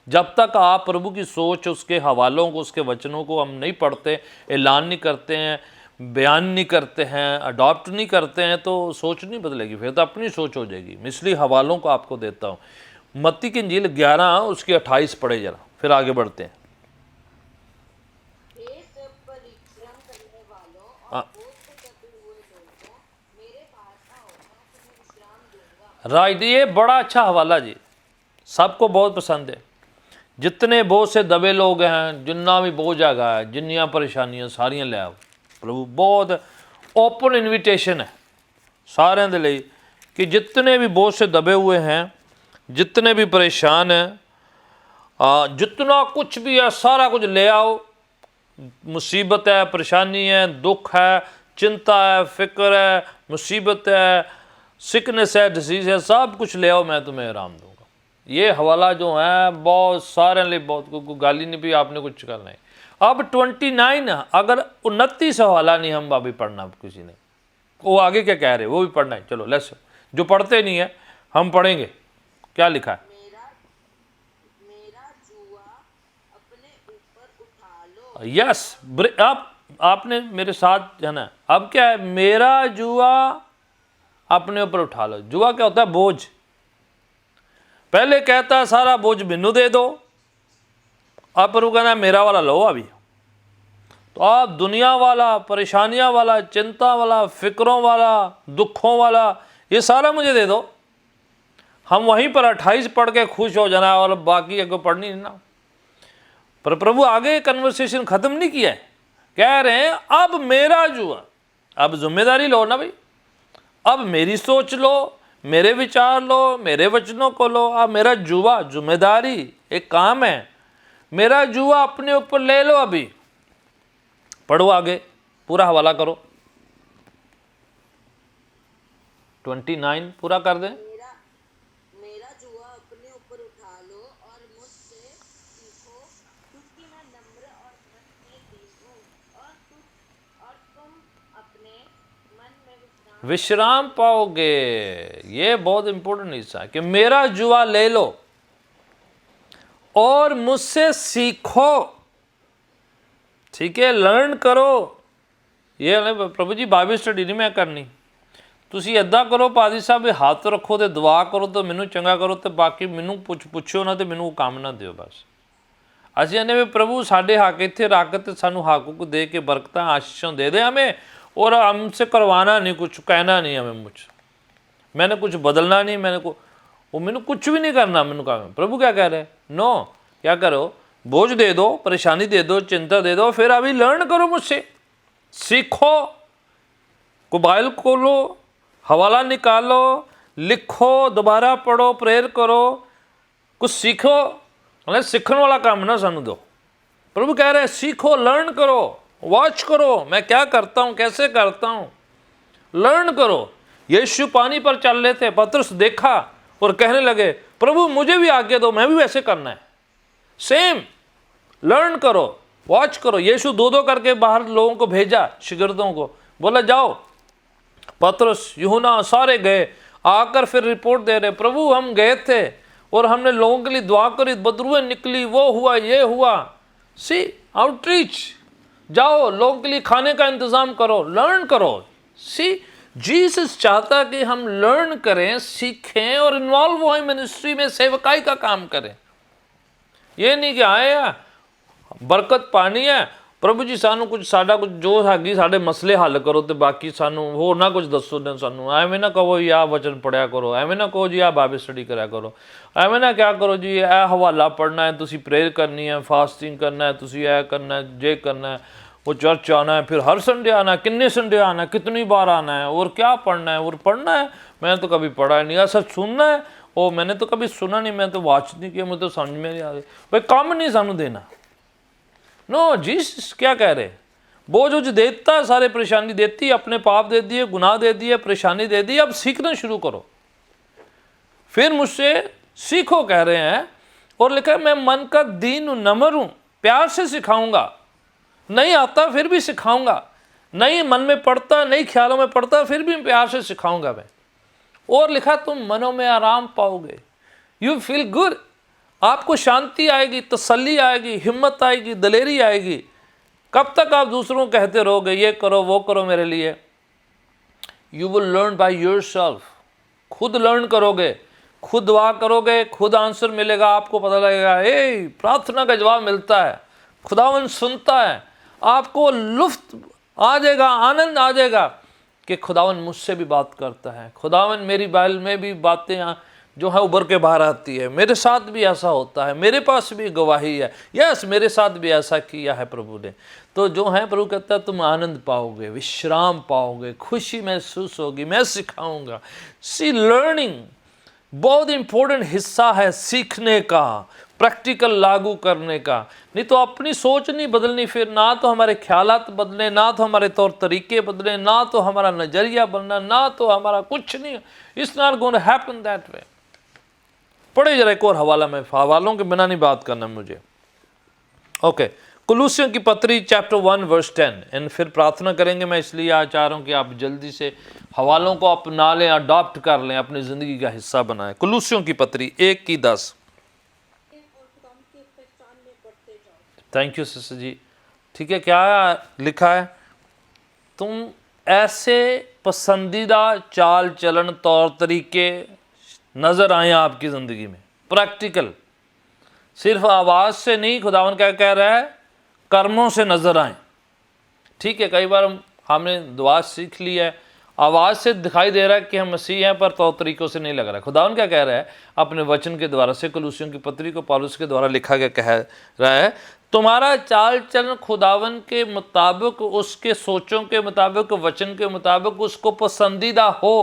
A: जब तक आप प्रभु की सोच, उसके हवालों को, उसके वचनों को हम नहीं पढ़ते, ऐलान नहीं करते हैं, बयान नहीं करते हैं, अडॉप्ट नहीं करते हैं, तो सोच नहीं बदलेगी, फिर तो अपनी सोच हो जाएगी। मैं इसलिए हवालों को आपको देता हूँ। मत्ती की इंजील 11 उसकी 28 पढ़े जरा, फिर आगे बढ़ते हैं।
B: हे सब परिश्रम करने वालों और बोझ से दबे हुए लोगों, मेरे पास आओ, मैं तुम्हें विश्राम दूंगा।
A: राइट, ये बड़ा अच्छा हवाला जी, सबको बहुत पसंद है। जितने बोझ से दबे लोग हैं, जिन्ना भी बोझ हैगा, जिन्नियां परेशानियां सारियां ले आओ। प्रभु बहुत ओपन इनविटेशन है साਰਿਆਂ ਦੇ ਲਈ कि जितने भी बोझ से दबे हुए हैं, जितने भी परेशान हैं, जितना कुछ भी है सारा कुछ ले आओ। मुसीबत है, परेशानी है, दुख है, चिंता है, फिक्र है, मुसीबत है, सिकनेस है, डिसीज़ है, सब कुछ ले आओ, मैं तुम्हें आराम दूंगा। ये हवाला जो है बहुत सारे लिए बहुत, कोई गाली नहीं भी आपने कुछ करना है। अब 29 अगर 29 हवाला नहीं हम अभी पढ़ना किसी ने, वो आगे क्या कह रहे वो भी पढ़ना है। चलो लेट्स, जो पढ़ते नहीं है हम पढ़ेंगे। क्या लिखा है?
B: मेरा जुआ अपने ऊपर उठा लो।
A: यस, आपने मेरे साथ है ना। अब क्या है? मेरा जुआ अपने ऊपर उठा लो। जुआ क्या होता है? बोझ। पहले कहता है सारा बोझ बिन्नू दे दो, अब प्रभु कहना है मेरा वाला लो अभी। तो आप दुनिया वाला, परेशानियां वाला, चिंता वाला, फिक्रों वाला, दुखों वाला, ये सारा मुझे दे दो। हम वहीं पर 28 पढ़ के खुश हो जाना और बाकी अगर पढ़नी नहीं ना। पर प्रभु आगे कन्वर्सेशन खत्म नहीं किया है, कह रहे हैं अब मेरा जुआ, अब जिम्मेदारी लो ना भाई। अब मेरी सोच लो, मेरे विचार लो, मेरे वचनों को लो। अब मेरा जुआ, जिम्मेदारी, एक काम है, मेरा जुआ अपने ऊपर ले लो अभी। पढ़ो आगे, पूरा हवाला करो। 29 पूरा कर दें।
B: मेरा जुआ अपने ऊपर उठा लो और मुझसे सीखो, क्योंकि मैं नम्र और मन में दीन हूँ, और तुम अपने मन में
A: विश्राम पाओगे। ये बहुत इंपॉर्टेंट हिस्सा है कि मेरा जुआ ले लो और मुझसे सीखो। ठीक है, लर्न करो। ये प्रभु जी बाइबल स्टडी नहीं मैं करनी, ਤੁਸੀਂ ਇੱਦਾਂ ਕਰੋ ਪਾਦੀ ਸਾਹਿਬ ਵੀ ਹੱਥ ਰੱਖੋ ਤੇ ਦੁਆ ਕਰੋ ਤੇ ਮੈਨੂੰ ਚੰਗਾ ਕਰੋ ਤੇ ਬਾਕੀ ਮੈਨੂੰ ਪੁੱਛੋ ਨਾ ਤੇ ਮੈਨੂੰ ਕੰਮ ਨਾ ਦਿਓ ਬਸ। ਅਸੀਂ ਇਹਨੇ ਵੀ प्रभु साढ़े हक इत्थे रख ते सानू हक को दे के बरकत आशीषों दे दे हमें, और हमसे करवाना नहीं, कुछ कहना नहीं हमें, मुझ मैंने कुछ बदलना नहीं, मैंने को वो मैंने कुछ भी नहीं करना। मैंने कहा प्रभु क्या कह रहे हैं? नो, क्या करो? बोझ दे दो, परेशानी दे दो, चिंता दे दो, फिर अभी लर्न करो मुझसे, सीखो। मोबाइल खोलो, हवाला निकालो, लिखो, दोबारा पढ़ो, प्रेयर करो, कुछ सीखो। मतलब सीखने वाला काम ना सानू दो। प्रभु कह रहे हैं सीखो, लर्न करो, वॉच करो मैं क्या करता हूँ, कैसे करता हूँ, लर्न करो। यीशु पानी पर चल रहे थे, पतरस देखा और कहने लगे प्रभु मुझे भी आज्ञा दो, मैं भी वैसे करना है। सेम, लर्न करो, वॉच करो। यीशु दो करके बाहर लोगों को भेजा, शिगिर्दों को, बोला जाओ। पतरस, यूहन्ना सारे गए, आकर फिर रिपोर्ट दे रहे प्रभु हम गए थे और हमने लोगों के लिए दुआ करी, बदरुएं निकली, वो हुआ, ये हुआ। सी आउटरीच, जाओ लोगों के लिए खाने का इंतज़ाम करो, लर्न करो। सी जीसस चाहता कि हम लर्न करें, सीखें और इन्वॉल्व हों मिनिस्ट्री में, सेवकाई का काम करें। ये नहीं कि आए बरकत पानी है ਪ੍ਰਭੂ ਜੀ ਸਾਨੂੰ ਕੁਝ ਸਾਡਾ ਕੁਝ ਜੋ ਹੈਗੀ ਸਾਡੇ ਮਸਲੇ ਹੱਲ ਕਰੋ ਤੇ ਬਾਕੀ ਸਾਨੂੰ ਹੋਰ ਨਾ ਕੁਝ ਦੱਸੋ ਨਾ ਸਾਨੂੰ। ਐਵੇਂ ਨਾ ਕਹੋ ਜੀ ਆਹ ਵਚਨ ਪੜਿਆ ਕਰੋ, ਐਵੇਂ ਨਾ ਕਹੋ ਜੀ ਆਹ ਬਾਈਬਲ ਸਟੱਡੀ ਕਰਿਆ ਕਰੋ, ਐਵੇਂ ਨਾ ਕਿਆ ਕਰੋ ਜੀ ਇਹ ਹਵਾਲਾ ਪੜ੍ਹਨਾ ਹੈ, ਤੁਸੀਂ ਪ੍ਰੇਅਰ ਕਰਨੀ ਹੈ, ਫਾਸਟਿੰਗ ਕਰਨਾ ਹੈ, ਤੁਸੀਂ ਇਹ करना है, ये करना है, वो चर्च आना है, फिर हर संडे आना है, कितने संडे आना है, कितनी बार आना है, और क्या पढ़ना है और पढ़ना है। मैंने तो कभी पढ़ा ही नहीं, ऐसा सुनना है ओ मैंने तो कभी सुना नहीं, मैं तो वाच नहीं किया, मुझे तो समझ में नहीं आ रही। भाई काम नहीं सानू देना। नो जीसस क्या कह रहे, वो जो देता है सारे परेशानी देती है, अपने पाप दे दिए, गुनाह दे दिए, परेशानी दे दी, अब सीखना शुरू करो, फिर मुझसे सीखो कह रहे हैं। और लिखा है मैं मन का दीन हूँ, नम्र हूँ, प्यार से सिखाऊंगा। नहीं आता फिर भी सिखाऊंगा, नहीं मन में पड़ता, नहीं ख्यालों में पड़ता, फिर भी प्यार से सिखाऊंगा मैं। और लिखा तुम मनों में आराम पाओगे, यू फील गुड, आपको शांति आएगी, तसल्ली आएगी, हिम्मत आएगी, दलेरी आएगी। कब तक आप दूसरों को कहते रहोगे ये करो वो करो मेरे लिए। You will learn by yourself, खुद लर्न करोगे, खुद दुआ करोगे, खुद आंसर मिलेगा, आपको पता लगेगा ए प्रार्थना का जवाब मिलता है, खुदावन सुनता है, आपको लुफ्त आ जाएगा, आनंद आ जाएगा कि खुदावन मुझसे भी बात करता है, खुदावन मेरी बाइल में भी बातें जो है उभर के बाहर आती है, मेरे साथ भी ऐसा होता है, मेरे पास भी गवाही है, यस मेरे साथ भी ऐसा किया है प्रभु ने। तो जो है प्रभु कहता है तुम आनंद पाओगे, विश्राम पाओगे, खुशी महसूस होगी, मैं सिखाऊंगा। सी लर्निंग बहुत इंपॉर्टेंट हिस्सा है सीखने का, प्रैक्टिकल लागू करने का। नहीं तो अपनी सोच नहीं बदलनी, फिर ना तो हमारे ख्यालात बदले, ना तो हमारे तौर तरीके बदले, ना तो हमारा नज़रिया बनना, ना तो हमारा कुछ नहीं। It's not going to happen that way. पढ़े जरा एक और हवाला में, हवालों के बिना नहीं बात करना मुझे। ओके, कुलूसियों की पत्री चैप्टर 1 वर्स 10 एंड फिर प्रार्थना करेंगे। मैं इसलिए आज चाह रहा हूँ कि आप जल्दी से हवालों को अपना लें, अडॉप्ट कर लें, अपनी ज़िंदगी का हिस्सा बनाएं। कुलूसियों की पत्री 1:10। थैंक यू सिस्टर जी। ठीक है, क्या लिखा है, तुम ऐसे पसंदीदा चाल चलन तौर तरीके नज़र आए आपकी ज़िंदगी में, प्रैक्टिकल, सिर्फ आवाज़ से नहीं, खुदावन क्या कह रहा है, कर्मों से नज़र आए। ठीक है, कई बार हमने दुआ सीख ली है, आवाज़ से दिखाई दे रहा है कि हम मसीह हैं, पर तौर तरीक़ों से नहीं लग रहा है। खुदावन क्या कह रहा है अपने वचन के द्वारा से, कुलूसियों की पत्री को पौलुस के द्वारा लिखा गया कह रहा है, तुम्हारा चाल चलन खुदावन के मुताबिक, उसके सोचों के मुताबिक, वचन के मुताबिक, उसको पसंदीदा हो,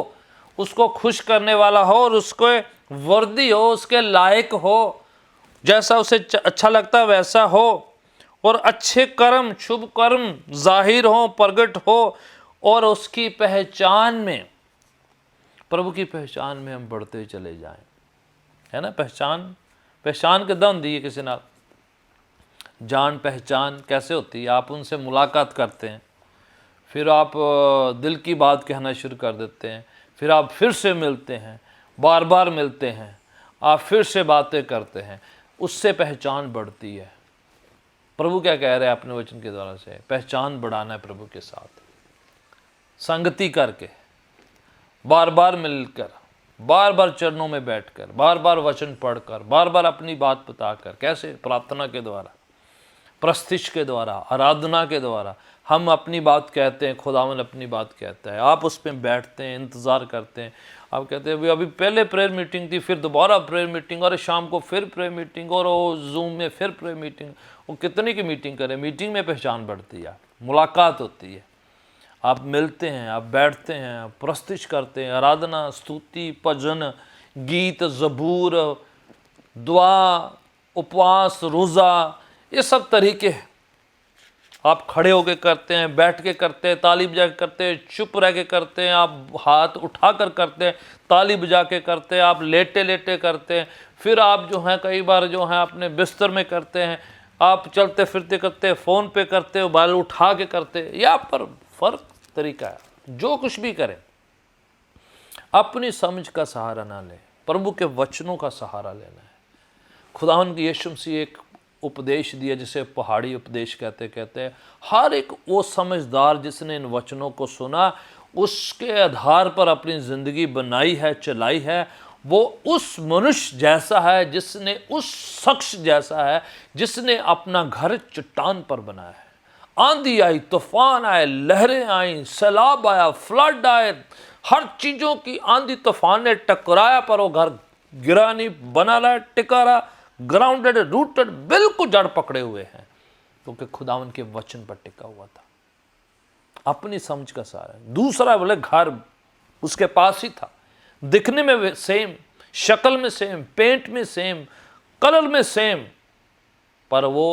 A: उसको खुश करने वाला हो, और उसको वर्दी हो, उसके लायक हो, जैसा उसे अच्छा लगता है वैसा हो, और अच्छे कर्म, शुभ कर्म जाहिर हो, प्रगट हो, और उसकी पहचान में, प्रभु की पहचान में हम बढ़ते चले जाएं। है ना, पहचान किद्दां हुंदी है किसी नाल, जान पहचान कैसे होती है, आप उनसे मुलाकात करते हैं, फिर आप दिल की बात कहना शुरू कर देते हैं, फिर आप फिर से मिलते हैं, बार बार मिलते हैं, आप फिर से बातें करते हैं, उससे पहचान बढ़ती है। प्रभु क्या कह रहे हैं अपने वचन के द्वारा से, पहचान बढ़ाना है प्रभु के साथ, संगति करके, बार बार मिलकर, बार बार चरणों में बैठकर, बार बार वचन पढ़कर, बार बार अपनी बात बताकर। कैसे? प्रार्थना के द्वारा, प्रस्तिश के द्वारा, आराधना के द्वारा हम अपनी बात कहते हैं, खुदावन अपनी बात कहता है, आप उस पर बैठते हैं, इंतज़ार करते हैं। आप कहते हैं अभी पहले प्रेयर मीटिंग थी, फिर दोबारा प्रेयर मीटिंग, और शाम को फिर प्रेयर मीटिंग, और वो जूम में फिर प्रेयर मीटिंग। वो कितनी की मीटिंग करें, मीटिंग में पहचान बढ़ती है, मुलाकात होती है, आप मिलते हैं, आप बैठते हैं, आप प्रस्तिश करते हैं, आराधना, स्तुति, भजन, गीत, ज़बूर, दुआ, उपवास, रोज़ा, ये सब तरीके आप खड़े होके करते हैं, बैठ के करते हैं, ताली बजा के करते हैं, चुप रह के करते हैं, आप हाथ उठा कर करते हैं, ताली बजा के करते हैं, आप लेटे लेटे करते हैं, फिर आप जो हैं कई बार जो हैं अपने बिस्तर में करते हैं, आप चलते फिरते करते हैं, फ़ोन पे करते हैं, मोबाइल उठा के करते हैं। या पर फ़र्क तरीका है। जो कुछ भी करें अपनी समझ का सहारा ना लें, प्रभु के वचनों का सहारा लेना है। खुदावन की यीशु मसीह एक उपदेश दिया जिसे पहाड़ी उपदेश कहते हैं, हर एक वो समझदार जिसने इन वचनों को सुना, उसके आधार पर अपनी ज़िंदगी बनाई है, चलाई है, वो उस मनुष्य जैसा है, जिसने, उस शख्स जैसा है जिसने अपना घर चट्टान पर बनाया है, आंधी आई, तूफान आए, लहरें आई, सैलाब आया, फ्लड आए, हर चीजों की आंधी तूफान ने टकराया, पर वो घर गिरा नहीं, बना रहा, टिका रहा, ग्राउंडेड, रूटेड, बिल्कुल जड़ पकड़े हुए हैं, क्योंकि खुदावन के वचन पर टिका हुआ था, अपनी समझ का सहारा। दूसरा बोले घर उसके पास ही था, दिखने में सेम, शक्ल में सेम, पेंट में सेम, कलर में सेम, पर वो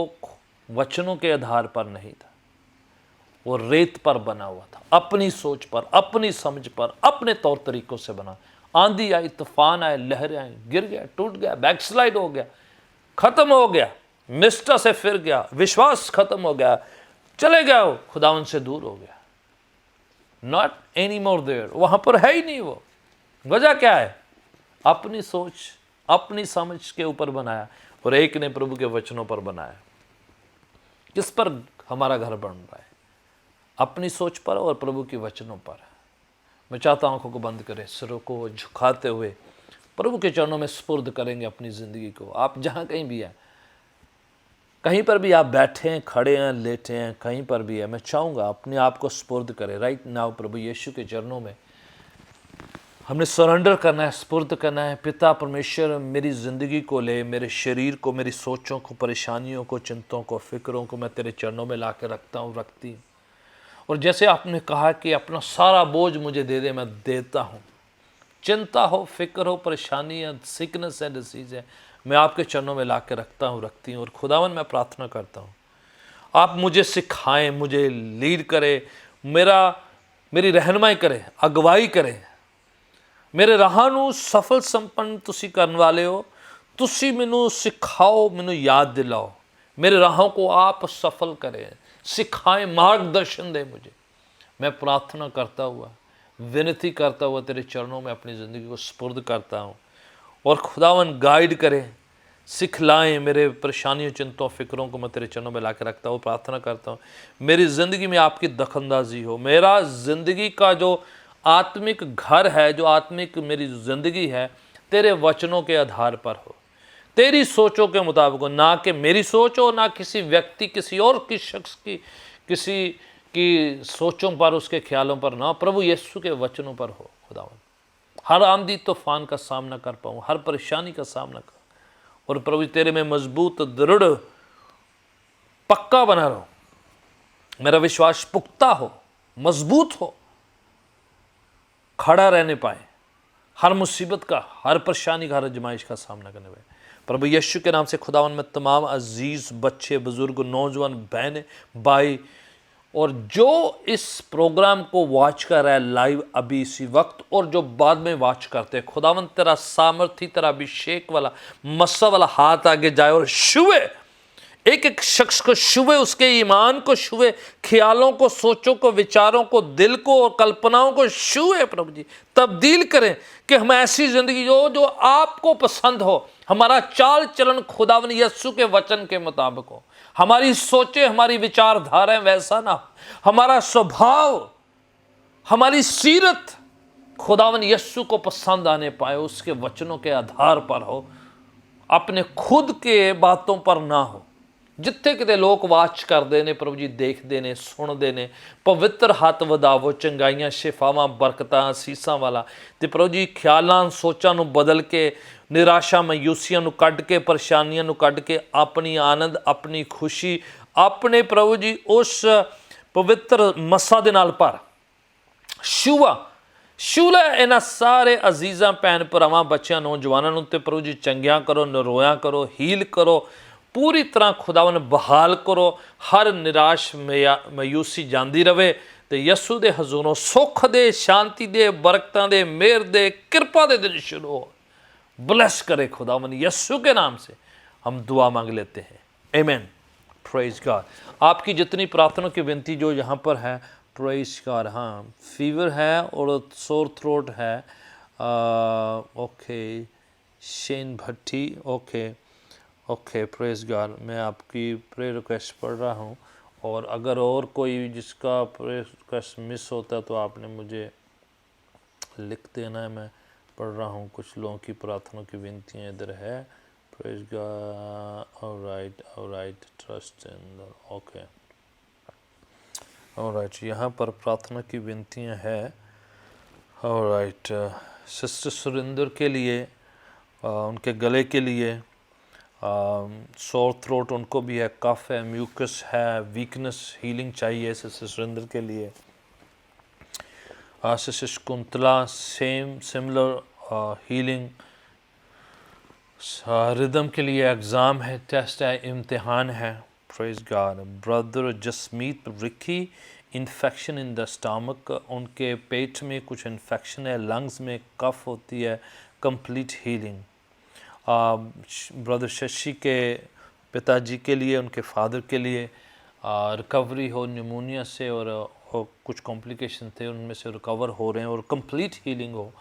A: वचनों के आधार पर नहीं था, वो रेत पर बना हुआ था, अपनी सोच पर, अपनी समझ पर, अपने तौर तरीकों से बना। आंधी आई, तूफान आए, लहरें आई, गिर गया, टूट गया, बैकस्लाइड हो गया, खत्म हो गया, निष्ठा से फिर गया, विश्वास खत्म हो गया, चले गया, वो खुदावन से दूर हो गया, नॉट एनी मोर देयर, वहां पर है ही नहीं वो। वजह क्या है? अपनी सोच, अपनी समझ के ऊपर बनाया, और एक ने प्रभु के वचनों पर बनाया। किस पर हमारा घर बन रहा है? अपनी सोच पर और प्रभु के वचनों पर। मैं चाहता हूं आंखों को बंद करें, सिरों को झुकाते हुए प्रभु के चरणों में सुपुर्द करेंगे अपनी ज़िंदगी को। आप जहां कहीं भी हैं, कहीं पर भी आप बैठे हैं, खड़े हैं, लेटे हैं, कहीं पर भी है, मैं चाहूँगा अपने आप को सुपुर्द करें राइट नाउ प्रभु यीशु के चरणों में। हमने सरेंडर करना है, सुपुर्द करना है। पिता परमेश्वर, मेरी ज़िंदगी को ले, मेरे शरीर को, मेरी सोचों को, परेशानियों को, चिंताओं को, फिक्रों को मैं तेरे चरणों में ला के रखता हूँ, रखती हूँ। और जैसे आपने कहा कि अपना सारा बोझ मुझे दे दे, मैं देता हूँ। चिंता हो, फिक्र हो, परेशानी है, सिकनेस है, डिसीज है, मैं आपके चरणों में ला के रखता हूँ, रखती हूँ। और खुदावन मैं प्रार्थना करता हूँ, आप मुझे सिखाएं, मुझे लीड करें, मेरी रहनुमाई करें, अगवाई करें। मेरे राहां ਨੂੰ सफल संपन्न ਤੁਸੀਂ ਕਰਨ वाले हो, ਤੁਸੀਂ ਮੈਨੂੰ सिखाओ, ਮੈਨੂੰ याद दिलाओ, मेरे राहों को आप सफल करें, सिखाएं, मार्गदर्शन दें मुझे। मैं प्रार्थना करता हुआ, विनती करता हुआ तेरे चरणों में अपनी ज़िंदगी को सुपुर्द करता हूँ। और खुदावन गाइड करें, सिखलाएं, मेरे परेशानियों, चिंताओं, फिक्रों को मैं तेरे चरणों में ला के रखता हूँ। प्रार्थना करता हूँ मेरी ज़िंदगी में आपकी दखलंदाजी हो। मेरा ज़िंदगी का जो आत्मिक घर है, जो आत्मिक मेरी ज़िंदगी है, तेरे वचनों के आधार पर हो, तेरी सोचों के मुताबिक हो, ना कि मेरी सोच हो, ना किसी व्यक्ति, किसी और की शख्स की, किसी की सोचों पर, उसके ख्यालों पर ना, प्रभु यीशु के वचनों पर हो। खुदावन हर आंधी तूफान का सामना कर पाऊँ, हर परेशानी का सामना कर, और प्रभु तेरे में मजबूत, दृढ़, पक्का बना रहो, मेरा विश्वास पुख्ता हो, मजबूत हो, खड़ा रहने पाए हर मुसीबत का, हर परेशानी का, हर आजमाइश का सामना करने पाए। प्रभु यीशु के नाम से खुदावन में तमाम अजीज़ बच्चे, बुजुर्ग, नौजवान, बहनें, भाई, और जो इस प्रोग्राम को वॉच कर रहा है लाइव अभी इसी वक्त, और जो बाद में वॉच करते हैं, खुदावन तेरा सामर्थी, तेरा अभिषेक वाला, मस्सा वाला हाथ आगे जाए और छुए, एक एक शख्स को छुए, उसके ईमान को छुए, ख्यालों को, सोचों को, विचारों को, दिल को और कल्पनाओं को छुए। प्रभु जी तब्दील करें कि हम ऐसी ज़िंदगी जो आपको पसंद हो, हमारा चाल चलन खुदावन यीशु के वचन के मुताबिक हो, हमारी सोचें, हमारी विचारधाराएं वैसा ना हो, हमारा स्वभाव, हमारी सीरत खुदावन यीशु को पसंद आने पाए, उसके वचनों के आधार पर हो, अपने खुद के बातों पर ना हो। जिथे किते लोग वाच करते हैं प्रभु जी, देखते हैं, सुनते हैं, पवित्र हथ वधावो, चंगाइयां, शिफावां, बरकतां, असीसां वाला, तो प्रभु जी ख्यालों, सोचां नूं बदल के, निराशा, मायूसियां नूं कढ के, परेशानियां नूं कढ के, अपनी आनंद, अपनी खुशी, अपने प्रभु जी उस पवित्र मस्सा दे नाल भर शूला इन्हां सारे अजीज़ां, भैन भरावां, बच्चों, नौजवानों नूं ते प्रभु जी चंगिया करो, नरोया करो, हील करो, पूरी तरह खुदावन बहाल करो, हर निराश मायूसी जाती रहे, तो यस्सु दे हजूरों सुख दे, शांति दे, बरकतां दे, मेहर दे, कृपा दे दिन शुरू हो। ब्लेस करे खुदावन यस्सु के नाम से हम दुआ मांग लेते हैं, आमीन। Praise God. आपकी जितनी प्रार्थना की विनती जो यहाँ पर है, प्रेज गॉड। हाँ, फीवर है और सोर थ्रोट है, ओके, शेन भट्टी, ओके, प्रेज गॉड। मैं आपकी प्रे रिक्वेस्ट पढ़ रहा हूँ, और अगर और कोई जिसका प्रे रिक्वेस्ट मिस होता है तो आपने मुझे लिख देना है, मैं पढ़ रहा हूँ। कुछ लोगों की प्रार्थना की विनतियाँ इधर है। Praise God. Alright, trust in the, okay. Alright, यहाँ पर प्रार्थना की विनतियाँ हैं। ऑलराइट, सिस्टर सुरिंदर के लिए, उनके गले के लिए, सोर थ्रोट उनको भी है, कफ है, म्यूकस है, वीकनेस हीलिंग चाहिए सिस्टर सुरिंदर के लिए। Sister Shakuntala similar healing. Rhythm के लिए एग्ज़ाम है, टेस्ट है, इम्तिहान है। Praise God. Brother Jasmeet Ricky, infection in the stomach, उनके पेट में कुछ इन्फेक्शन है, लंग्स में कफ होती है, कंप्लीट हीलिंग। ब्रदर शशि के पिताजी के लिए, उनके फादर के लिए रिकवरी हो निमोनिया से, और कुछ कॉम्प्लिकेशन थे उनमें से रिकवर हो रहे हैं और कंप्लीट हीलिंग हो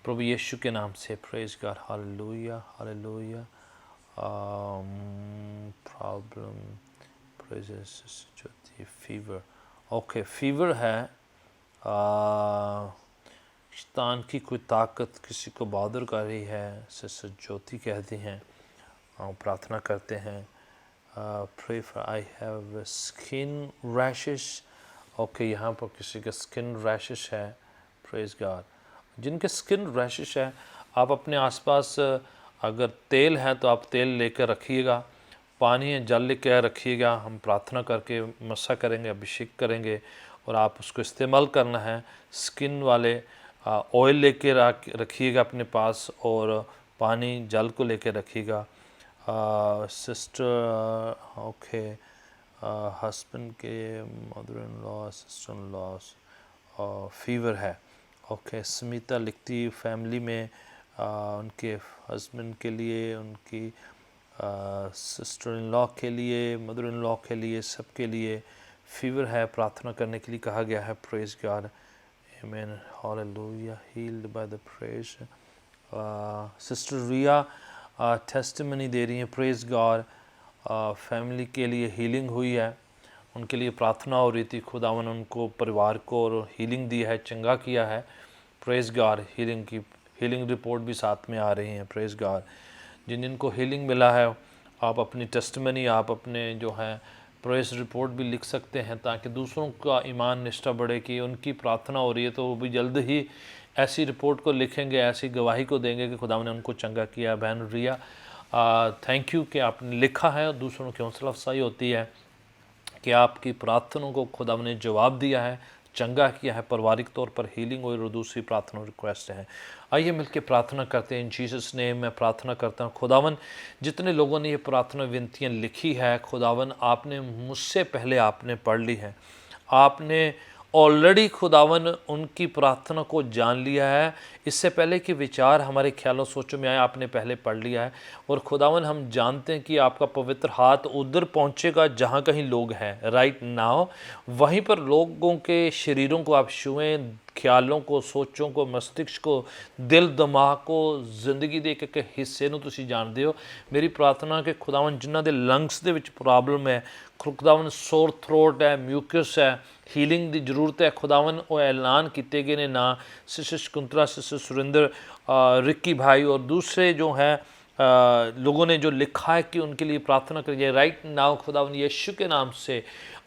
A: प्रभु यीशु के नाम से। Praise God, hallelujah hallelujah. Problem praises Jyoti fever, okay fever है, शैतान की कोई ताकत किसी को बॉदर कर रही है, सिस्टर ज्योति कहती हैं, प्रार्थना करते हैं। Pray for I have skin rashes, okay यहाँ पर किसी का स्किन रैशेस है। Praise God. जिनके स्किन रैशेस है, आप अपने आसपास अगर तेल है तो आप तेल लेकर रखिएगा, पानी है जल लेकर रखिएगा, हम प्रार्थना करके मसा करेंगे, अभिषेक करेंगे और आप उसको इस्तेमाल करना है। स्किन वाले ऑयल लेके रखिएगा अपने पास और पानी जल को लेके रखिएगा। सिस्टर ओके, हस्बैंड के mother in law, sister in law fever है। ओके, स्मिता लिखती फैमिली में उनके हस्बैंड के लिए, उनकी सिस्टर इन लॉ के लिए, मदर इन लॉ के लिए, सबके लिए फीवर है, प्रार्थना करने के लिए कहा गया है। Praise God, amen, hallelujah, healed by the praise. Sister Riya testimony दे रही हैं, प्रेज गॉड, फैमिली के लिए हीलिंग हुई है, उनके लिए प्रार्थना हो रही थी, खुदावन उनको परिवार को और हीलिंग दी है, चंगा किया है। प्रेज गॉड, हीलिंग रिपोर्ट भी साथ में आ रही हैं। प्रेज गॉड, जिनको हीलिंग मिला है, आप अपनी टेस्टिमनी, आप अपने जो है प्रेस रिपोर्ट भी लिख सकते हैं ताकि दूसरों का ईमान निष्ठा बढ़े कि उनकी प्रार्थना हो रही है तो वो भी जल्द ही ऐसी रिपोर्ट को लिखेंगे, ऐसी गवाही को देंगे कि खुदा ने उनको चंगा किया। बहन रिया, थैंक यू कि आपने लिखा है, दूसरों की हौसला अफजाई होती है कि आपकी प्रार्थनाओं को खुदा ने जवाब दिया है, चंगा किया है, पारिवारिक तौर पर हीलिंग और दूसरी प्रार्थना रिक्वेस्ट है। आइए मिलकर प्रार्थना करते हैं। इन जीसस नेम मैं प्रार्थना करता हूँ खुदावन, जितने लोगों ने ये प्रार्थना विनतियाँ लिखी है खुदावन, आपने मुझसे पहले आपने पढ़ ली है, आपने ऑलरेडी खुदावन उनकी प्रार्थना को जान लिया है, इससे पहले कि विचार हमारे ख्यालों सोचों में आए आपने पहले पढ़ लिया है। और खुदावन हम जानते हैं कि आपका पवित्र हाथ उधर पहुंचेगा जहां कहीं लोग हैं राइट नाउ, वहीं पर लोगों के शरीरों को आप छुएं, ख्यालों को, सोचों को, मस्तिष्क को, दिल दिमाग को, ਜ਼ਿੰਦਗੀ ਦੇ ਇੱਕ ਹਿੱਸੇ ਨੂੰ ਤੁਸੀਂ ਜਾਣਦੇ ਹੋ। ਮੇਰੀ ਪ੍ਰਾਰਥਨਾ ਕਿ ਖੁਦਾਵੰ ਜਿਨ੍ਹਾਂ ਦੇ ਲੰਗਸ ਦੇ ਵਿੱਚ ਪ੍ਰੋਬਲਮ ਹੈ, ਖੁਦਾਵੰ ਸੋਰ ਥਰੋਟ ਹੈ, ਮਿਊਕਸ ਹੈ, ਹੀਲਿੰਗ ਦੀ ਜ਼रूरत है खुदावन, वो ऐलान किए गए ने ना सिस्टर शकुंतला, सिस्टर सुरेंद्र, रिक्की भाई और दूसरे जो हैं लोगों ने जो लिखा है कि उनके लिए प्रार्थना करिए राइट नाउ खुदावन यीशु के नाम से।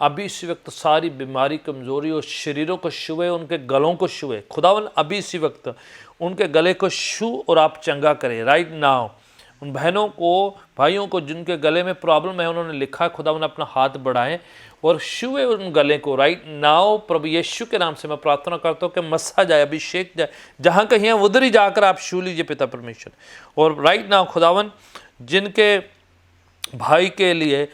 A: अभी इसी वक्त सारी बीमारी, कमज़ोरी और शरीरों को छुए, उनके गलों को छुए खुदावन, अभी इसी वक्त उनके गले को छू और आप चंगा करें राइट नाउ। उन बहनों को, भाइयों को जिनके गले में प्रॉब्लम है, उन्होंने लिखा है खुदावन अपना हाथ बढ़ाएं और छुए उन गले को राइट नाउ। प्रभु यीशु के नाम से मैं प्रार्थना करता हूँ कि मसा जाए, अभिषेक जाए, जहाँ कहीं है उधर ही जाकर आप छू लीजिए पिता परमेश्वर। और राइट नाउ खुदावन जिनके भाई के लिए,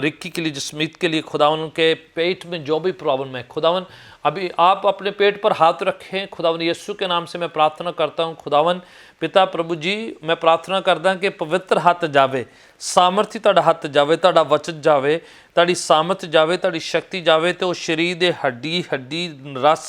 A: रिक्की के लिए, जसमीत के लिए खुदावन, उनके पेट में जो भी प्रॉब्लम है खुदावन, अभी आप अपने पेट पर हाथ रखें खुदावन यीशु के नाम से मैं प्रार्थना करता हूँ खुदावन। पिता प्रभु जी मैं प्रार्थना करदा कि पवित्र हत्थ जावे, सामर्थी तुहाडा हत्थ जावे, तुहाडा वचन जावे, तुहाडी सामर्थ जावे, तुहाडी शक्ति जावे, तो शरीर दे हड्डी हड्डी रस,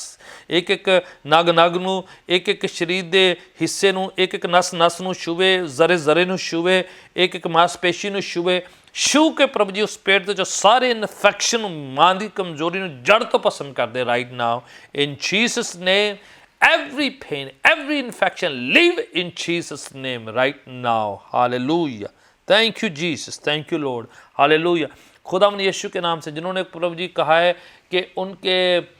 A: एक एक नग नग नूं, एक एक शरीर दे हिस्से नूं, एक एक नस नस नूं छुवे, जरे जरे नूं छुवे, एक एक मांसपेशी नूं छुवे, छू के प्रभु जी उस पेट दे जो सारे इन्फेक्शन, मां दी कमजोरी नूं जड़ तो पसंद कर दे right now in Jesus name. Every pain, every infection, leave in Jesus' name right now. Hallelujah. Thank you, Jesus. Thank you, Lord. Hallelujah. खुदावन यीशु के नाम से जिन्होंने प्रभु जी कहा है कि उनके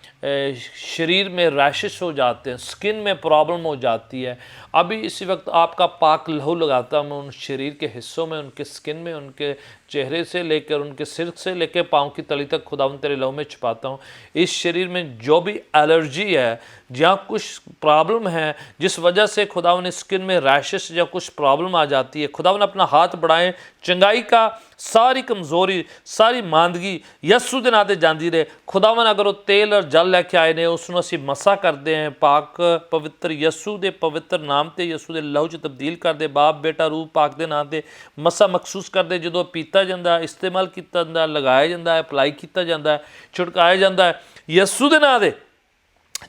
A: शरीर में रैशेस हो जाते हैं, स्किन में प्रॉब्लम हो जाती है। अभी इसी वक्त आपका पाक लहू लगाता मैं उन शरीर के हिस्सों में, उनके स्किन में, उनके चेहरे से लेकर उनके सिर से लेकर पाँव की तली तक खुदावन तेरे लहू में छुपाता हूँ। इस शरीर में जो भी एलर्जी है, जहाँ कुछ प्रॉब्लम है, जिस वजह से खुदावन स्किन में रैशेस या कुछ प्रॉब्लम आ जाती है, खुदावन अपना हाथ बढ़ाएं, चंगाई का सारी कमज़ोरी, सारी मांदगी यस्सू दे नां ते जांदी रहे। खुदावन अगर वो तेल और जल लैके आए ने उसनों असीं मसा करते हैं, पाक पवित्र यस्सू दे पवित्र नाम ते यस्सू दे लहू च तब्दील कर दे, बाप बेटा रूह पाक दे नां ते मसा मखसूस कर दे। जो पीता जाता है, इस्तेमाल किया जाता है, लगाया जाता है, अप्लाई किया जाता है, छिड़काया जाता है, यस्सू दे नां ते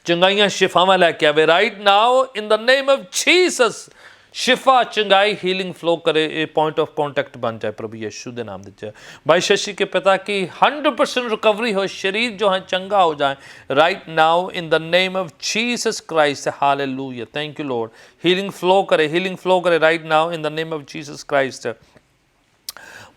A: चंगाइयां शिफावां लैके आवे right now in the name of Jesus. शिफा चंगाई हीलिंग फ्लो करे, ये पॉइंट ऑफ कॉन्टैक्ट बन जाए प्रभु यीशु के नाम दे। भाई शशि के पिता की 100% रिकवरी हो, शरीर जो है चंगा हो जाए right now in the name of Jesus Christ. Hallelujah, thank you Lord. Healing flow करे right now in the name of Jesus Christ.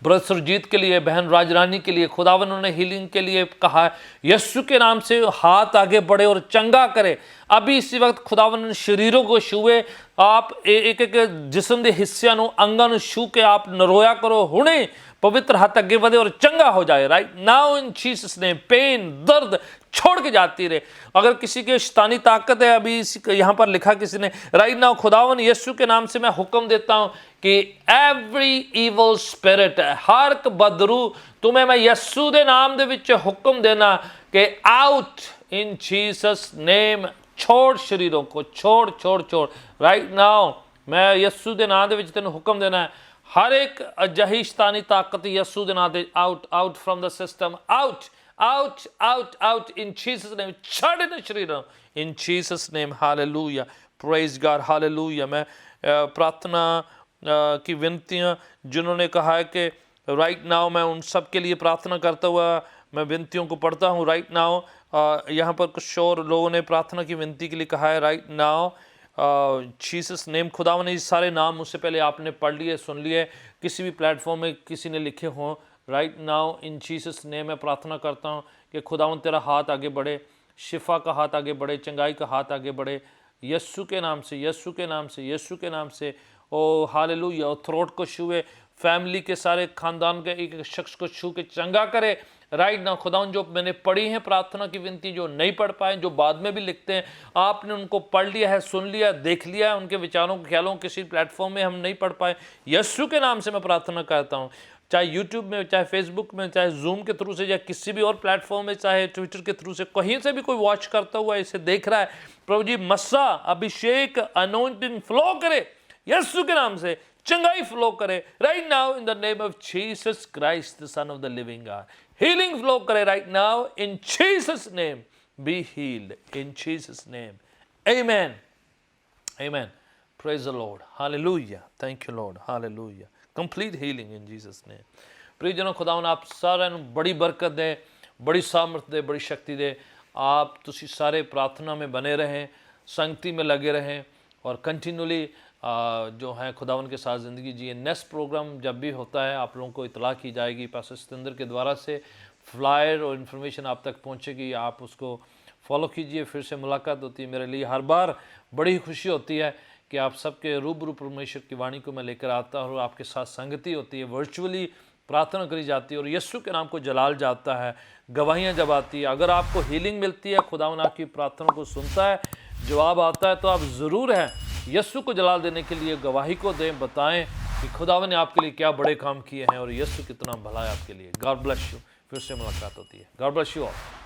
A: Brother Surjit के लिए, बहन राजरानी के लिए खुदावन उन्होंने हीलिंग के लिए कहा, यस्सु के नाम से हाथ आगे बढ़े और चंगा करे। अभी इसी वक्त खुदावन शरीरों को छूए, आप एक एक जिस्म के हिस्सों को अंगों को छू के आप नरोया करो, हुणे पवित्र हाथ अगे बढ़े और चंगा हो जाए right now in Jesus name. Pain दर्द छोड़ के जाती रहे। अगर किसी के शैतानी ताकत है, अभी यहाँ पर लिखा किसी ने राइट नाउ खुदावन यीशु के नाम से मैं हुक्म देता हूँ कि एवरी इवल स्पिरिट, हर एक बदरू तुम्हें मैं यीशु के नाम दे विच हुक्म देना कि आउट इन जीसस नेम। छोड़ शरीरों को, छोड़ छोड़ छोड़ राइट नाउ मैं यीशु के नाम दे विच तेन हुक्म देना है। हर एक अजही शैतानी ताकत यीशु के नाम दे out out from the system, out out out in Jesus name। छड़ इन शरीरों in Jesus name। Hallelujah, praise God, hallelujah. मैं प्रार्थना की विनतियाँ जिन्होंने कहा है कि राइट नाउ मैं उन सब के लिए प्रार्थना करता हुआ मैं विनतियों को पढ़ता हूँ राइट नाउ। यहाँ पर कुछ और लोगों ने प्रार्थना की विनती के लिए कहा है राइट नाउ जीसस नेम। खुदावन ने सारे नाम उससे पहले आपने पढ़ लिए, सुन लिए, किसी भी प्लेटफॉर्म में किसी ने लिखे हों right now in Jesus name मैं प्रार्थना करता हूँ कि खुदावन तेरा हाथ आगे बढ़े, शिफा का हाथ आगे बढ़े, चंगाई का हाथ आगे बढ़े यीशु के नाम से, यीशु के नाम से, यीशु के नाम से। ओ हालेलुया। और थ्रोट को छुए, फैमिली के सारे खानदान के एक एक शख्स को छू के चंगा करे राइट नाउ। खुदावन जो मैंने पढ़ी है प्रार्थना की विनती, जो नहीं पढ़ पाए, जो बाद में भी लिखते हैं, आपने उनको पढ़ लिया है, सुन लिया, देख लिया है, उनके विचारों ख्यालों किसी प्लेटफॉर्म में हम नहीं पढ़ पाए, यीशु के नाम से मैं प्रार्थना करता हूँ। चाहे यूट्यूब में, चाहे फेसबुक में, चाहे जूम के थ्रू से, या किसी भी और प्लेटफॉर्म में, चाहे ट्विटर के थ्रू से, कहीं से भी कोई वॉच करता हुआ इसे देख रहा है, प्रभु जी मस्सा अभिषेक अनॉइंटिंग फ्लो करे यीशु के नाम से, चंगाई फ्लो करे right now in the name of Jesus Christ the son of the living God. Healing flow करे right now in Jesus name. Be healed in Jesus name. Amen amen. Praise the Lord, hallelujah, thank you Lord, hallelujah. Complete healing in Jesus name. प्रियजनों, खुदावन आप सारे बड़ी बरकत दे, बड़ी सामर्थ दे, बड़ी शक्ति दे। आप तुसी सारे प्रार्थना में बने रहें, संगति में लगे रहें और कंटिन्यूली जो है खुदावन के साथ ज़िंदगी जिए। नेक्स्ट प्रोग्राम जब भी होता है आप लोगों को इतला की जाएगी, पास्टर सतेंद्र के द्वारा से फ्लायर और इन्फॉर्मेशन आप तक पहुंचेगी, आप उसको फॉलो कीजिए। फिर से मुलाकात होती है। मेरे लिए हर बार बड़ी खुशी होती है कि आप सबके रूबरू परमेश्वर की वाणी को मैं लेकर आता हूँ और आपके साथ संगति होती है, वर्चुअली प्रार्थना करी जाती है और यीशु के नाम को जलाल जाता है, गवाहियाँ जब आती है। अगर आपको हीलिंग मिलती है, खुदावन आपकी प्रार्थना को सुनता है, जवाब आता है, तो आप ज़रूर हैं यीशु को जलाल देने के लिए गवाही को दें, बताएं कि खुदावन ने आपके लिए क्या बड़े काम किए हैं और यीशु कितना भला है आपके लिए। God bless you. फिर से मुलाकात होती है। God bless you all.